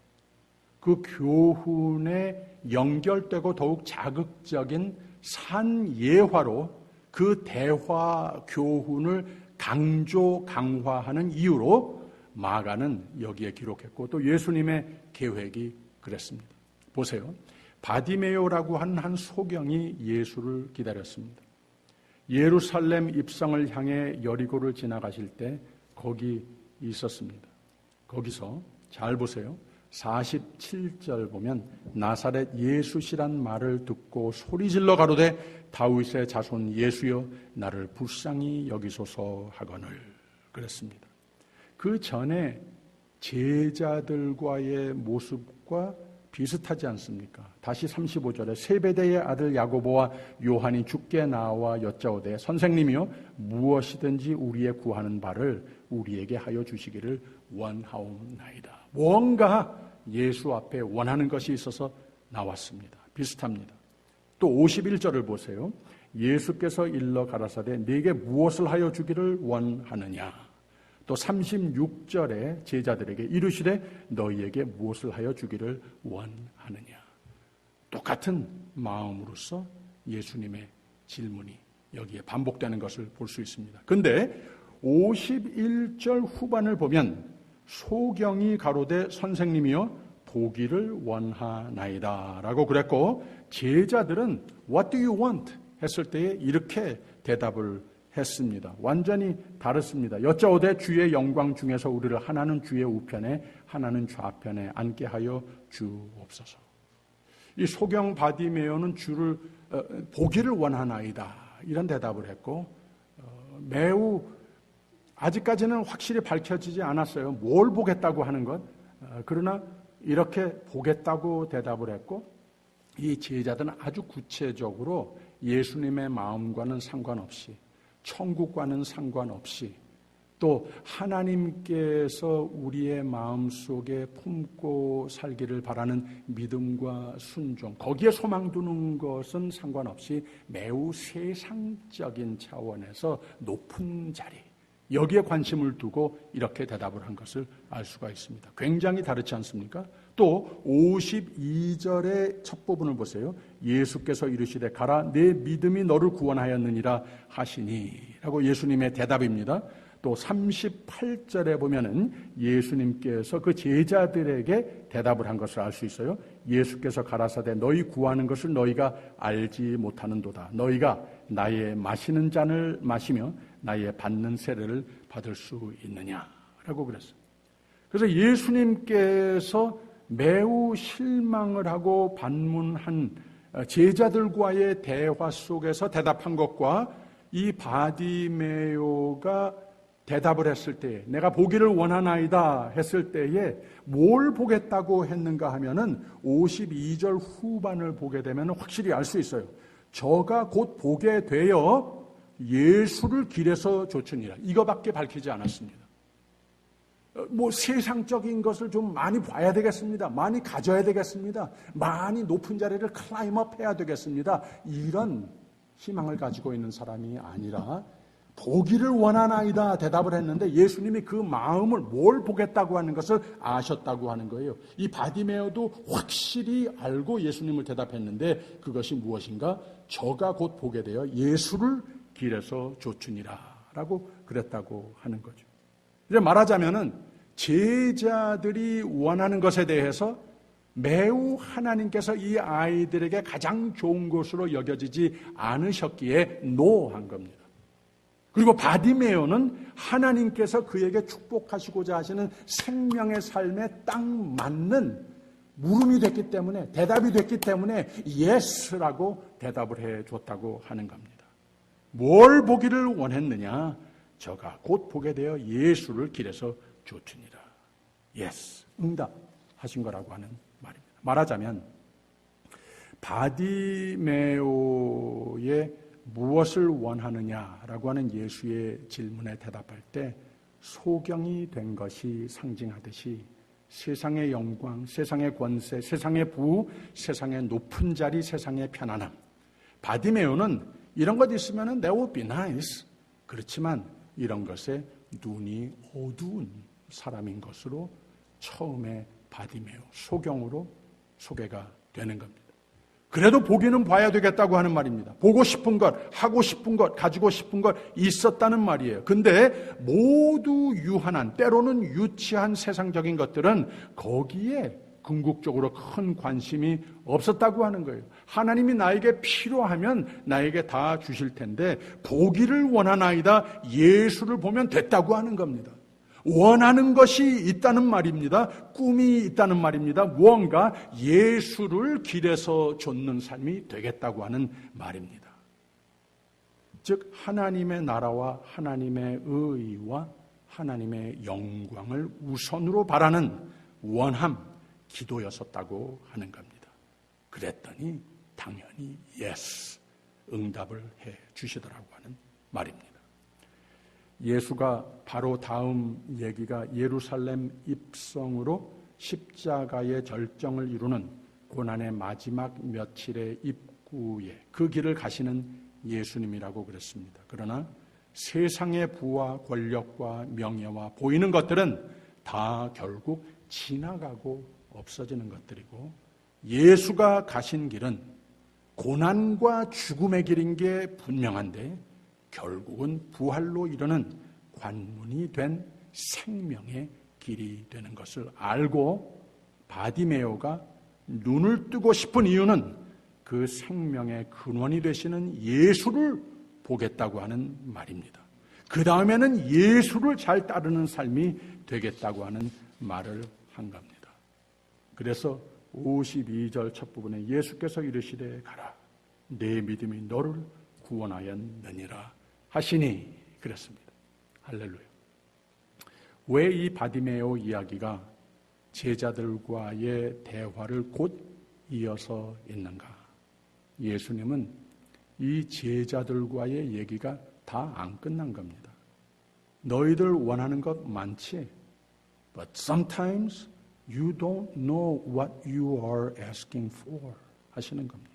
그 교훈에 연결되고 더욱 자극적인 산예화로 그 대화 교훈을 강조하는 이유로 마가는 여기에 기록했고 또 예수님의 계획이 그랬습니다. 보세요. 바디메오라고 한 소경이 예수를 기다렸습니다. 예루살렘 입성을 향해 여리고를 지나가실 때 거기 있었습니다. 거기서 잘 보세요. 47절 보면 나사렛 예수시란 말을 듣고 소리질러 가로되 다윗의 자손 예수여 나를 불쌍히 여기소서 하거늘 그랬습니다. 그 전에 제자들과의 모습과 비슷하지 않습니까? 다시 35절에 세베대의 아들 야고보와 요한이 주께 나와 여짜오되 선생님이여 무엇이든지 우리의 구하는 바를 우리에게 하여 주시기를 원하옵나이다. 뭔가 예수 앞에 원하는 것이 있어서 나왔습니다. 비슷합니다. 또 51절을 보세요. 예수께서 일러 가라사대 네게 무엇을 하여 주기를 원하느냐. 또 36절에 제자들에게 이르시되 너희에게 무엇을 하여 주기를 원하느냐. 똑같은 마음으로서 예수님의 질문이 여기에 반복되는 것을 볼 수 있습니다. 그런데 51절 후반을 보면 소경이 가로되 선생님이여 보기를 원하나이다 라고 그랬고, 제자들은 What do you want? 했을 때에 이렇게 대답을 했습니다. 완전히 다릅니다. 여짜오되 주의 영광 중에서 우리를 하나는 주의 우편에 하나는 좌편에 앉게 하여 주옵소서. 이 소경 바디메오는 주를 보기를 원하나이다 이런 대답을 했고, 매우 아직까지는 확실히 밝혀지지 않았어요. 뭘 보겠다고 하는 것. 그러나 이렇게 보겠다고 대답을 했고, 이 제자들은 아주 구체적으로 예수님의 마음과는 상관없이, 천국과는 상관없이, 또 하나님께서 우리의 마음속에 품고 살기를 바라는 믿음과 순종, 거기에 소망 두는 것은 상관없이 매우 세상적인 차원에서 높은 자리, 여기에 관심을 두고 이렇게 대답을 한 것을 알 수가 있습니다. 굉장히 다르지 않습니까? 또 52절의 첫 부분을 보세요. 예수께서 이르시되 가라 내 믿음이 너를 구원하였느니라 하시니 라고 예수님의 대답입니다. 또 38절에 보면은 예수님께서 그 제자들에게 대답을 한 것을 알 수 있어요. 예수께서 가라사대 너희 구하는 것을 너희가 알지 못하는도다. 너희가 나의 마시는 잔을 마시며 나의 받는 세례를 받을 수 있느냐라고 그랬어요. 그래서 예수님께서 매우 실망을 하고 반문한 제자들과의 대화 속에서 대답한 것과 이 바디메오가 대답을 했을 때, 내가 보기를 원하나이다 했을 때에 뭘 보겠다고 했는가 하면은 52절 후반을 보게 되면 확실히 알 수 있어요. 저가 곧 보게 되어 예수를 길에서 좇으니라. 이거밖에 밝히지 않았습니다. 세상적인 것을 좀 많이 봐야 되겠습니다. 많이 가져야 되겠습니다. 많이 높은 자리를 클라임업 해야 되겠습니다. 이런 희망을 가지고 있는 사람이 아니라 보기를 원하나이다 대답을 했는데, 예수님이 그 마음을 뭘 보겠다고 하는 것을 아셨다고 하는 거예요. 이 바디메오도 확실히 알고 예수님을 대답했는데, 그것이 무엇인가? 저가 곧 보게 되어 예수를 길에서 좇으니라 라고 그랬다고 하는 거죠. 이제 말하자면은 제자들이 원하는 것에 대해서 매우 하나님께서 이 아이들에게 가장 좋은 것으로 여겨지지 않으셨기에 노한 겁니다. 그리고 바디메오는 하나님께서 그에게 축복하시고자 하시는 생명의 삶에 딱 맞는 물음이 됐기 때문에, 대답이 됐기 때문에 예스라고 대답을 해줬다고 하는 겁니다. 뭘 보기를 원했느냐? 저가 곧 보게 되어 예수를 길에서 좇으니라. 예스, 응답하신 거라고 하는 말입니다. 말하자면 바디메오의 무엇을 원하느냐라고 하는 예수의 질문에 대답할 때 소경이 된 것이 상징하듯이 세상의 영광, 세상의 권세, 세상의 부, 세상의 높은 자리, 세상의 편안함. 바디메오는 이런 것 있으면 that would be nice. 그렇지만 이런 것에 눈이 어두운 사람인 것으로 처음에 바디메오, 소경으로 소개가 되는 겁니다. 그래도 보기는 봐야 되겠다고 하는 말입니다. 보고 싶은 것, 하고 싶은 것, 가지고 싶은 것 있었다는 말이에요. 근데 모두 유한한, 때로는 유치한 세상적인 것들은 거기에 궁극적으로 큰 관심이 없었다고 하는 거예요. 하나님이 나에게 필요하면 나에게 다 주실 텐데 보기를 원하나이다, 예수를 보면 됐다고 하는 겁니다. 원하는 것이 있다는 말입니다. 꿈이 있다는 말입니다. 무언가 예수를 길에서 좇는 삶이 되겠다고 하는 말입니다. 즉 하나님의 나라와 하나님의 의와 하나님의 영광을 우선으로 바라는 원함, 기도였었다고 하는 겁니다. 그랬더니 당연히 예스, 응답을 해 주시더라고 하는 말입니다. 예수가 바로 다음 얘기가 예루살렘 입성으로 십자가의 절정을 이루는 고난의 마지막 며칠의 입구에 그 길을 가시는 예수님이라고 그랬습니다. 그러나 세상의 부와 권력과 명예와 보이는 것들은 다 결국 지나가고 없어지는 것들이고, 예수가 가신 길은 고난과 죽음의 길인 게 분명한데 결국은 부활로 이르는 관문이 된 생명의 길이 되는 것을 알고 바디메오가 눈을 뜨고 싶은 이유는 그 생명의 근원이 되시는 예수를 보겠다고 하는 말입니다. 그 다음에는 예수를 잘 따르는 삶이 되겠다고 하는 말을 한 겁니다. 그래서 52절 첫 부분에 예수께서 이르시되 가라, 내 믿음이 너를 구원하였느니라 하시니 그랬습니다. 할렐루야. 왜 이 바디메오 이야기가 제자들과의 대화를 곧 이어서 있는가? 예수님은 이 제자들과의 얘기가 다 안 끝난 겁니다. 너희들 원하는 것 많지? But sometimes you don't know what you are asking for 하시는 겁니다.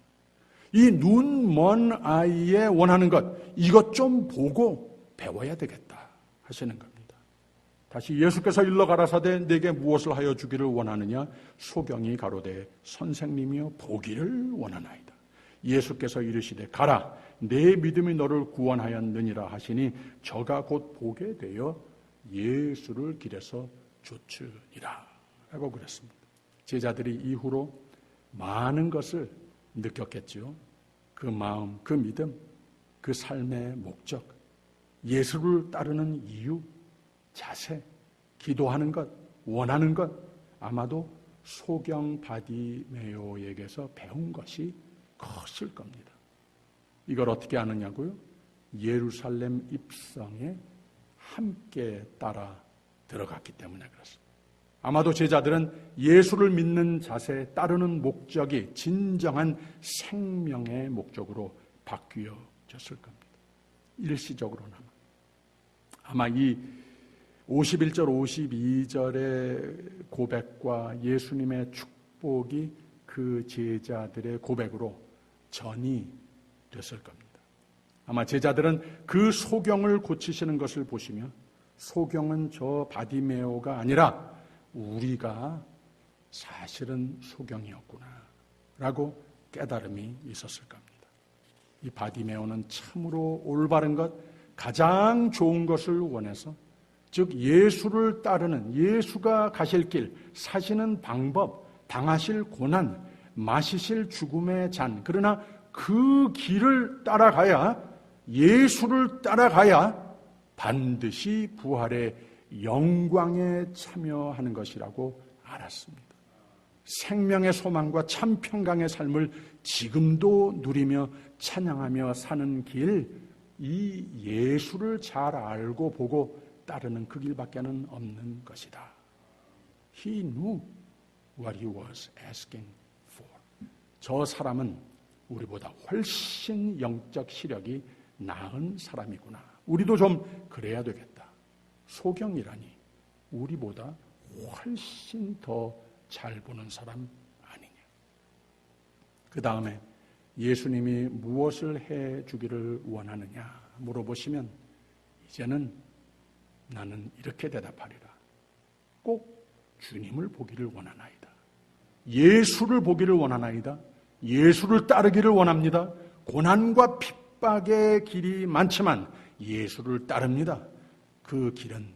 이 눈 먼 아이의 원하는 것, 이것 좀 보고 배워야 되겠다 하시는 겁니다. 다시 예수께서 일러 가라사대 내게 무엇을 하여 주기를 원하느냐? 소경이 가로되 선생님이여 보기를 원하나이다. 예수께서 이르시되 가라, 내 믿음이 너를 구원하였느니라 하시니 저가 곧 보게 되어 예수를 길에서 쫓으니라 라고 그랬습니다. 제자들이 이후로 많은 것을 느꼈겠죠. 그 마음, 그 믿음, 그 삶의 목적, 예수를 따르는 이유, 자세, 기도하는 것, 원하는 것, 아마도 소경 바디메오에게서 배운 것이 컸을 겁니다. 이걸 어떻게 아느냐고요? 예루살렘 입성에 함께 따라 들어갔기 때문에 그렇습니다. 아마도 제자들은 예수를 믿는 자세, 따르는 목적이 진정한 생명의 목적으로 바뀌어졌을 겁니다. 일시적으로나마. 아마 이 51절, 52절의 고백과 예수님의 축복이 그 제자들의 고백으로 전이 됐을 겁니다. 아마 제자들은 그 소경을 고치시는 것을 보시며 소경은 저 바디메오가 아니라 우리가 사실은 소경이었구나 라고 깨달음이 있었을 겁니다. 이 바디메오는 참으로 올바른 것, 가장 좋은 것을 원해서, 즉 예수를 따르는, 예수가 가실 길, 사시는 방법, 당하실 고난, 마시실 죽음의 잔, 그러나 그 길을 따라가야, 예수를 따라가야 반드시 부활의 영광에 참여하는 것이라고 알았습니다. 생명의 소망과 참 평강의 삶을 지금도 누리며 찬양하며 사는 길, 이 예수를 잘 알고 보고 따르는 그 길밖에는 없는 것이다. He knew what he was asking for. 저 사람은 우리보다 훨씬 영적 시력이 나은 사람이구나. 우리도 좀 그래야 되겠다. 소경이라니 우리보다 훨씬 더 잘 보는 사람 아니냐. 그 다음에 예수님이 무엇을 해 주기를 원하느냐 물어보시면 이제는 나는 이렇게 대답하리라. 꼭 주님을 보기를 원하나이다. 예수를 보기를 원하나이다. 예수를 따르기를 원합니다. 고난과 핍박의 길이 많지만 예수를 따릅니다. 그 길은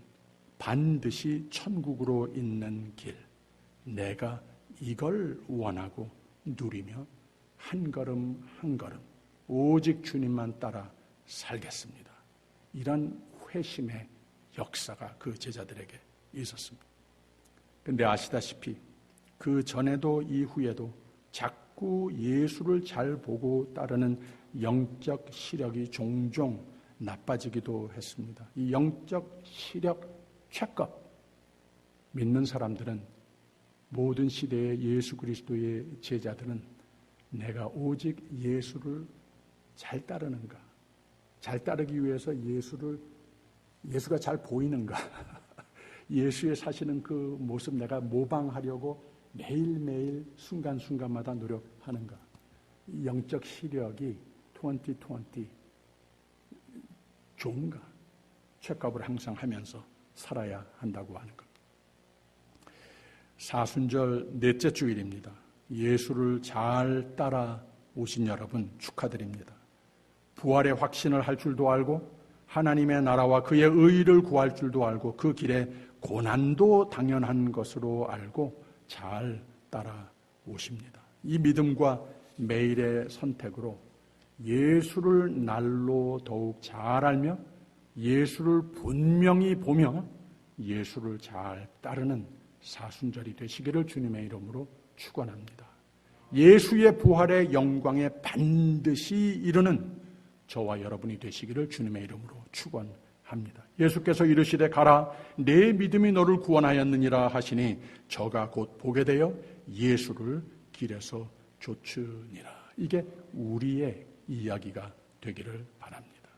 반드시 천국으로 있는 길. 내가 이걸 원하고 누리며 한 걸음 한 걸음 오직 주님만 따라 살겠습니다. 이런 회심의 역사가 그 제자들에게 있었습니다. 그런데 아시다시피 그 전에도 이후에도 자꾸 예수를 잘 보고 따르는 영적 시력이 종종 나빠지기도 했습니다. 이 영적 시력 체크업, 믿는 사람들은, 모든 시대의 예수 그리스도의 제자들은 내가 오직 예수를 잘 따르는가, 잘 따르기 위해서 예수가 잘 보이는가, 예수의 사시는 그 모습 내가 모방하려고 매일매일 순간순간마다 노력하는가. 이 영적 시력이 2020 좋은가? 책값을 항상 하면서 살아야 한다고 하는 것. 사순절 넷째 주일입니다. 예수를 잘 따라오신 여러분 축하드립니다. 부활의 확신을 할 줄도 알고 하나님의 나라와 그의 의를 구할 줄도 알고 그 길에 고난도 당연한 것으로 알고 잘 따라오십니다. 이 믿음과 매일의 선택으로 예수를 날로 더욱 잘 알며 예수를 분명히 보며 예수를 잘 따르는 사순절이 되시기를 주님의 이름으로 축원합니다. 예수의 부활의 영광에 반드시 이르는 저와 여러분이 되시기를 주님의 이름으로 축원합니다. 예수께서 이르시되 가라 내 믿음이 너를 구원하였느니라 하시니 저가 곧 보게 되어 예수를 길에서 좇으니라. 이게 우리의 이야기가 되기를 바랍니다.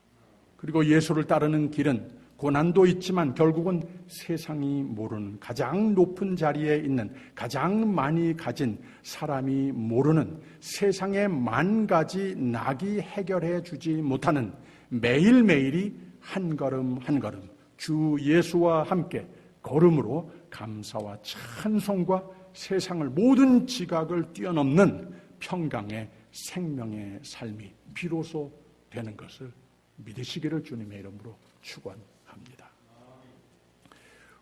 그리고 예수를 따르는 길은 고난도 있지만 결국은 세상이 모르는 가장 높은 자리에 있는 가장 많이 가진 사람이 모르는 세상의 만 가지 낙이 해결해 주지 못하는 매일매일이 한 걸음 한 걸음 주 예수와 함께 걸음으로 감사와 찬송과 세상을 모든 지각을 뛰어넘는 평강의 생명의 삶이 비로소 되는 것을 믿으시기를 주님의 이름으로 축원합니다.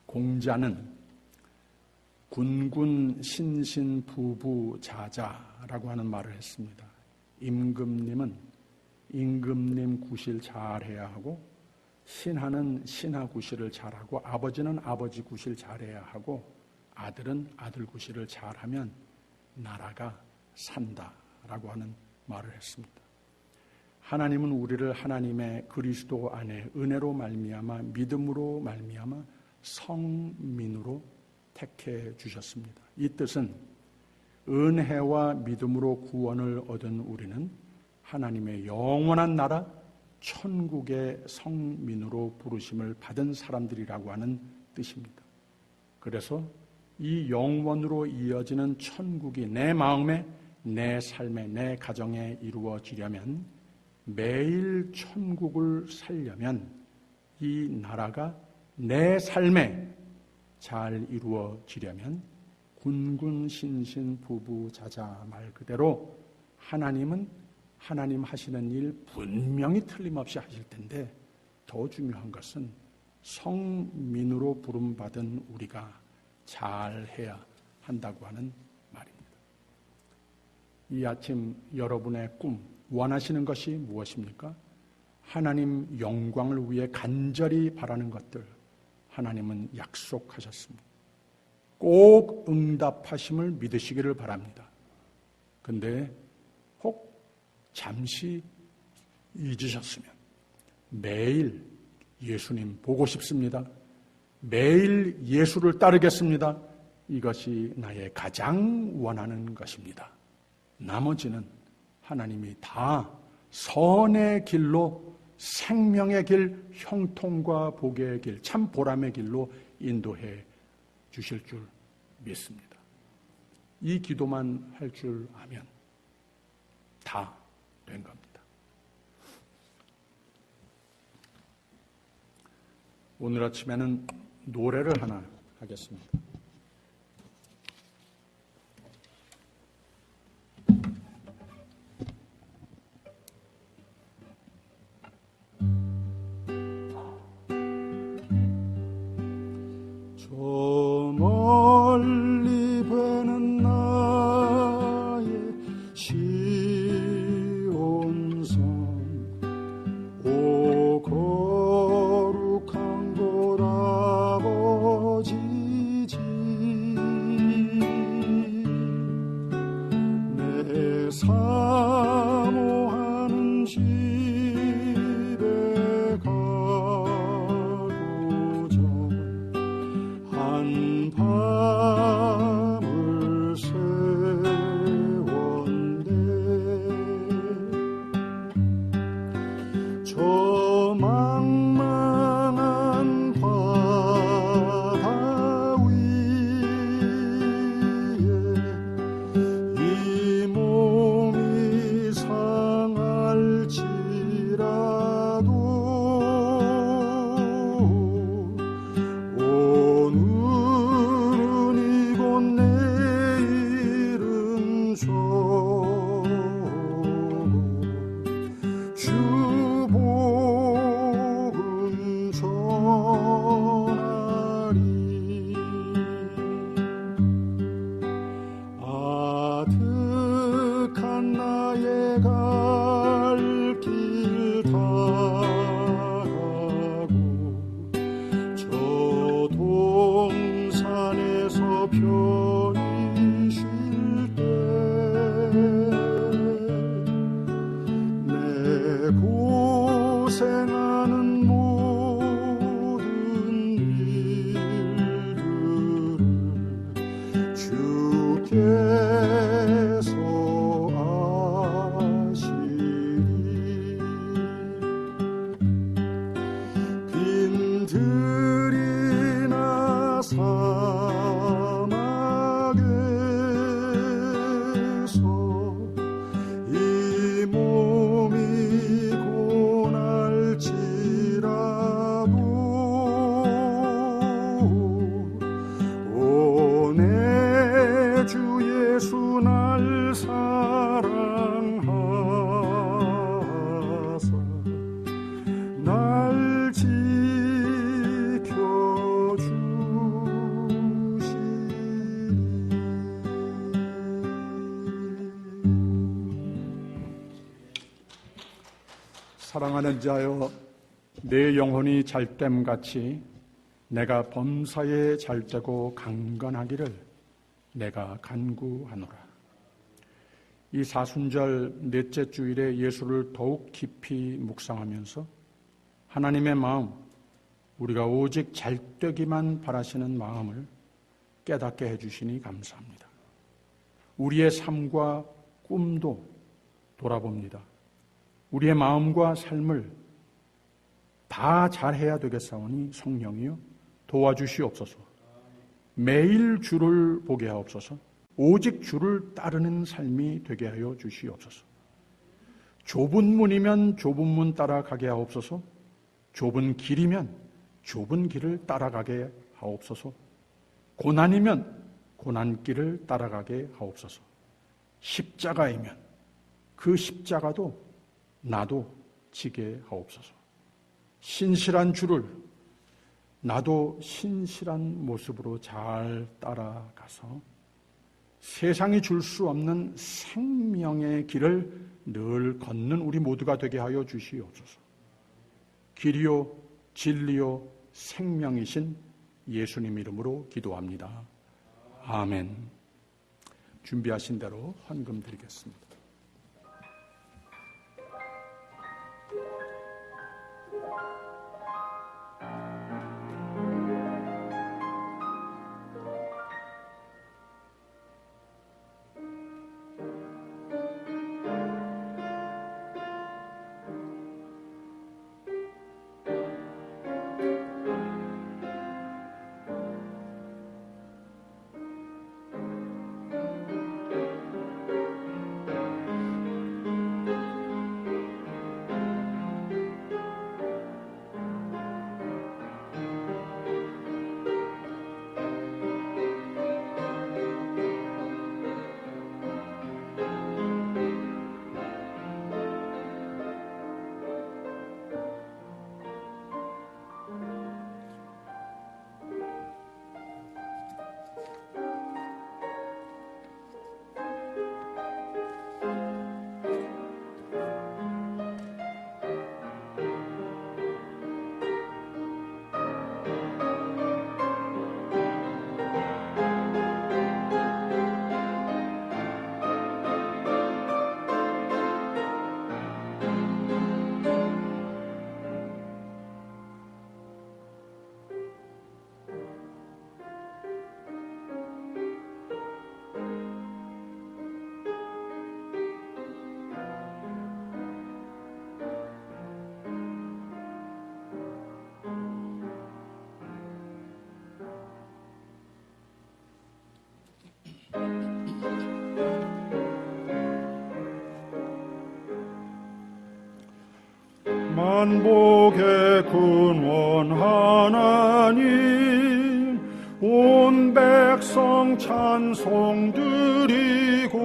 공자는 군군 신신 부부 자자라고 하는 말을 했습니다. 임금님은 임금님 구실 잘해야 하고 신하는 신하 구실을 잘하고 아버지는 아버지 구실 잘해야 하고 아들은 아들 구실을 잘하면 나라가 산다라고 하는 말을 했습니다. 하나님은 우리를 하나님의 그리스도 안에 은혜로 말미암아 믿음으로 말미암아 성민으로 택해 주셨습니다. 이 뜻은 은혜와 믿음으로 구원을 얻은 우리는 하나님의 영원한 나라 천국의 성민으로 부르심을 받은 사람들이라고 하는 뜻입니다. 그래서 이 영원으로 이어지는 천국이 내 마음에 내 삶에 내 가정에 이루어지려면 매일 천국을 살려면 이 나라가 내 삶에 잘 이루어지려면 군군신신 부부자자 말 그대로 하나님은 하나님 하시는 일 분명히 틀림없이 하실 텐데 더 중요한 것은 성민으로 부름받은 우리가 잘해야 한다고 하는 말입니다. 이 아침 여러분의 꿈 원하시는 것이 무엇입니까? 하나님 영광을 위해 간절히 바라는 것들 하나님은 약속하셨습니다. 꼭 응답하심을 믿으시기를 바랍니다. 근데 혹 잠시 잊으셨으면 매일 예수님 보고 싶습니다. 매일 예수를 따르겠습니다. 이것이 나의 가장 원하는 것입니다. 나머지는 하나님이 다 선의 길로 생명의 길, 형통과 복의 길, 참 보람의 길로 인도해 주실 줄 믿습니다. 이 기도만 할 줄 아면 다 된 겁니다. 오늘 아침에는 노래를 하나 하겠습니다. 저 멀리 보는 나의 시온성 오 거룩한 곳 아버지지 내 사모하는 집에 가고자 한 발 이 몸이 고날지라도 오 내 주 예수 날 사랑하사 날 사랑하는 자여, 내 영혼이 잘됨같이 내가 범사에 잘되고 강건하기를 내가 간구하노라. 이 사순절 넷째 주일에 예수를 더욱 깊이 묵상하면서 하나님의 마음, 우리가 오직 잘되기만 바라시는 마음을 깨닫게 해주시니 감사합니다. 우리의 삶과 꿈도 돌아봅니다. 우리의 마음과 삶을 다 잘해야 되겠사오니 성령이여 도와주시옵소서. 매일 주를 보게 하옵소서. 오직 주를 따르는 삶이 되게 하여 주시옵소서. 좁은 문이면 좁은 문 따라가게 하옵소서. 좁은 길이면 좁은 길을 따라가게 하옵소서. 고난이면 고난길을 따라가게 하옵소서. 십자가이면 그 십자가도 나도 지게 하옵소서. 신실한 주를 나도 신실한 모습으로 잘 따라가서 세상이 줄 수 없는 생명의 길을 늘 걷는 우리 모두가 되게 하여 주시옵소서. 길이요 진리요 생명이신 예수님 이름으로 기도합니다. 아멘. 준비하신 대로 헌금 드리겠습니다. 만복의 근원 하나님, 온 백성 찬송 드리고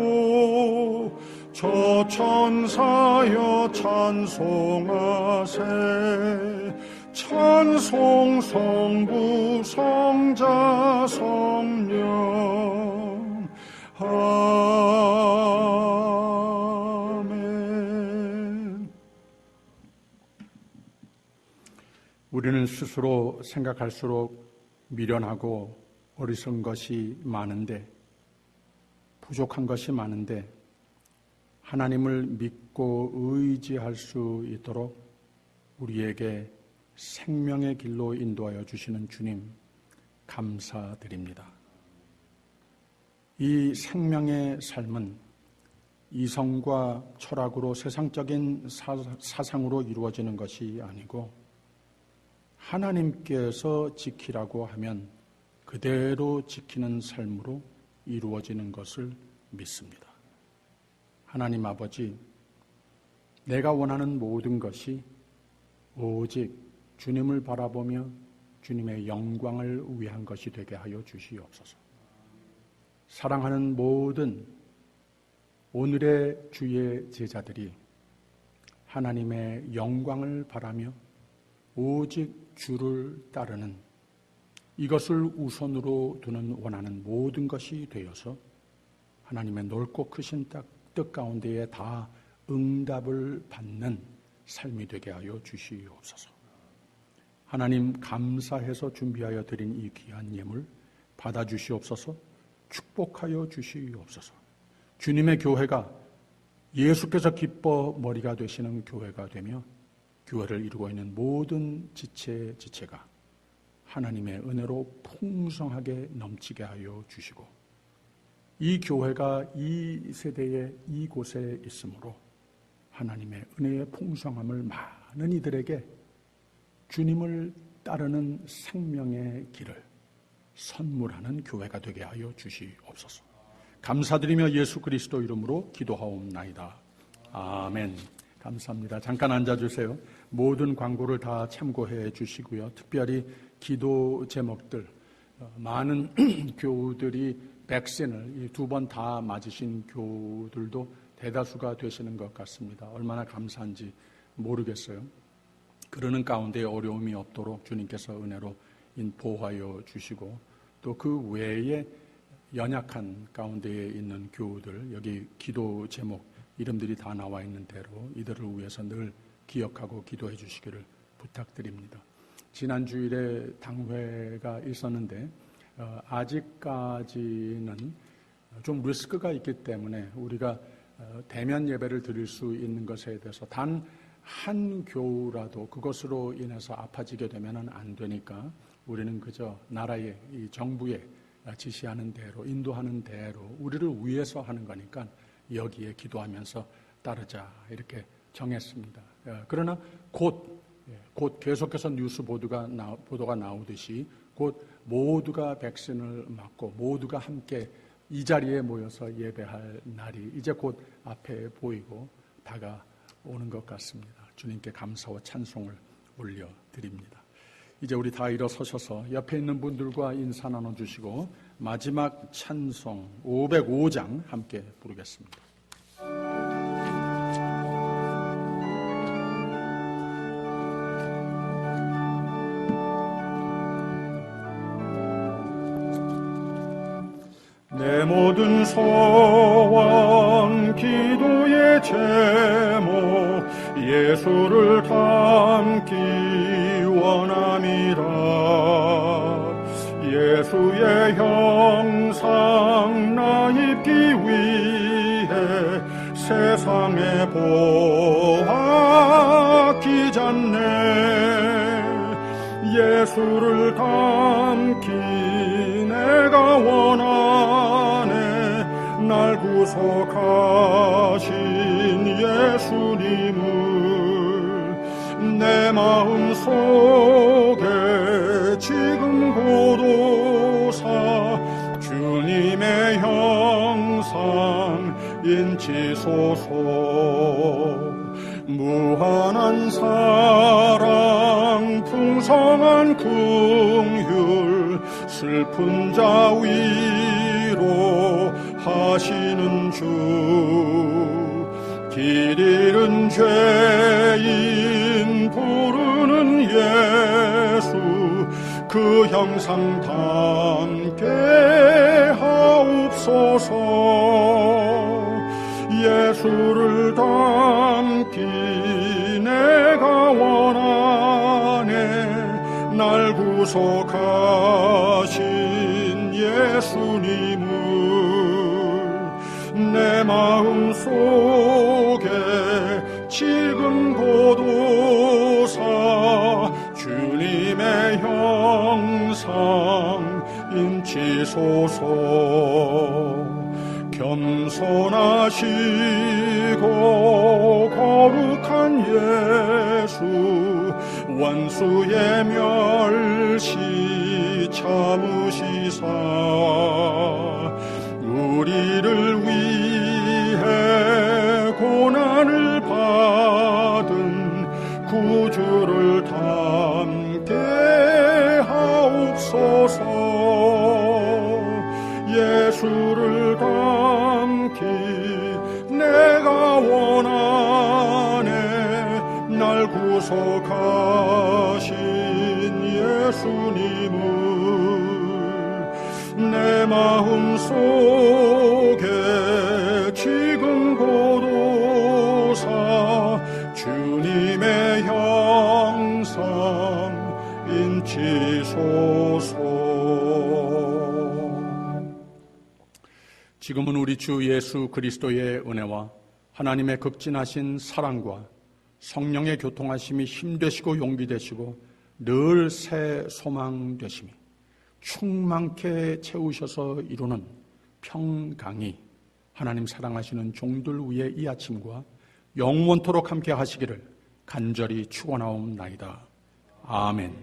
저 천사여 찬송하세. 찬송 성부 성자 성령 아멘. 우리는 스스로 생각할수록 미련하고 어리석은 것이 많은데, 부족한 것이 많은데 하나님을 믿고 의지할 수 있도록 우리에게 생명의 길로 인도하여 주시는 주님 감사드립니다. 이 생명의 삶은 이성과 철학으로 세상적인 사상으로 이루어지는 것이 아니고 하나님께서 지키라고 하면 그대로 지키는 삶으로 이루어지는 것을 믿습니다. 하나님 아버지, 내가 원하는 모든 것이 오직 주님을 바라보며 주님의 영광을 위한 것이 되게 하여 주시옵소서. 사랑하는 모든 오늘의 주의 제자들이 하나님의 영광을 바라며 오직 주를 따르는 이것을 우선으로 두는 원하는 모든 것이 되어서 하나님의 넓고 크신 뜻 가운데에 다 응답을 받는 삶이 되게 하여 주시옵소서. 하나님, 감사해서 준비하여 드린 이 귀한 예물 받아주시옵소서. 축복하여 주시옵소서. 주님의 교회가 예수께서 기뻐 머리가 되시는 교회가 되며 교회를 이루고 있는 모든 지체가 하나님의 은혜로 풍성하게 넘치게 하여 주시고, 이 교회가 이 세대에 이곳에 있으므로 하나님의 은혜의 풍성함을 많은 이들에게 주님을 따르는 생명의 길을 선물하는 교회가 되게 하여 주시옵소서. 감사드리며 예수 그리스도 이름으로 기도하옵나이다. 아멘. 감사합니다. 잠깐 앉아주세요. 모든 광고를 다 참고해 주시고요. 특별히 기도 제목들, 많은 교우들이 백신을 2번 다 맞으신 교우들도 대다수가 되시는 것 같습니다. 얼마나 감사한지 모르겠어요. 그러는 가운데 어려움이 없도록 주님께서 은혜로 인도하여 주시고, 또 그 외에 연약한 가운데에 있는 교우들, 여기 기도 제목 이름들이 다 나와 있는 대로 이들을 위해서 늘 기억하고 기도해 주시기를 부탁드립니다. 지난 주일에 당회가 있었는데 아직까지는 좀 리스크가 있기 때문에 우리가 대면 예배를 드릴 수 있는 것에 대해서 단 한 교우라도 그것으로 인해서 아파지게 되면 안 되니까 우리는 그저 나라의 이 정부의 지시하는 대로, 인도하는 대로 우리를 위해서 하는 거니까 여기에 기도하면서 따르자 이렇게 정했습니다. 그러나 곧 계속해서 뉴스 보도가 나오듯이 곧 모두가 백신을 맞고 모두가 함께 이 자리에 모여서 예배할 날이 이제 곧 앞에 보이고 다가오는 것 같습니다. 주님께 감사와 찬송을 올려드립니다. 이제 우리 다 일어서셔서 옆에 있는 분들과 인사 나눠주시고 마지막 찬송 505장 함께 부르겠습니다. 내 모든 소원 기도의 제목 예수를 담기 원함이라. 예수의 형상 나 입기 위해 세상에 보았기 전에 예수를 담기 내가 원하네. 날 구속하신 예수님을 내 마음속에 지금 고도사 주님의 형상 인치소서. 무한한 사랑 풍성한 긍휼 슬픈 자 위로 하시는 주. 길 잃은 죄인 부르는 예수 그 형상 담게 하옵소서. 예수를 담기 내가 원하네. 날 구속하신 예수님을 내 마음속에 지금 고도사 주님의 형상 인치소서. 겸손하시고 거룩한 예수 원수의 멸시 차 삼으시사 우리를 위해 고난을 받은 구주를 담게 하옵소서. 예수를 닮기 내가 원하네. 날 구속하신 예수님을 내 마음 속에 지금 고도사 주님의 형상 인치소서. 지금은 우리 주 예수 그리스도의 은혜와 하나님의 극진하신 사랑과 성령의 교통하심이 힘되시고 용기 되시고 늘 새 소망 되심이 충만케 채우셔서 이루는 평강이 하나님 사랑하시는 종들 위에 이 아침과 영원토록 함께 하시기를 간절히 축원하옵나이다. 아멘.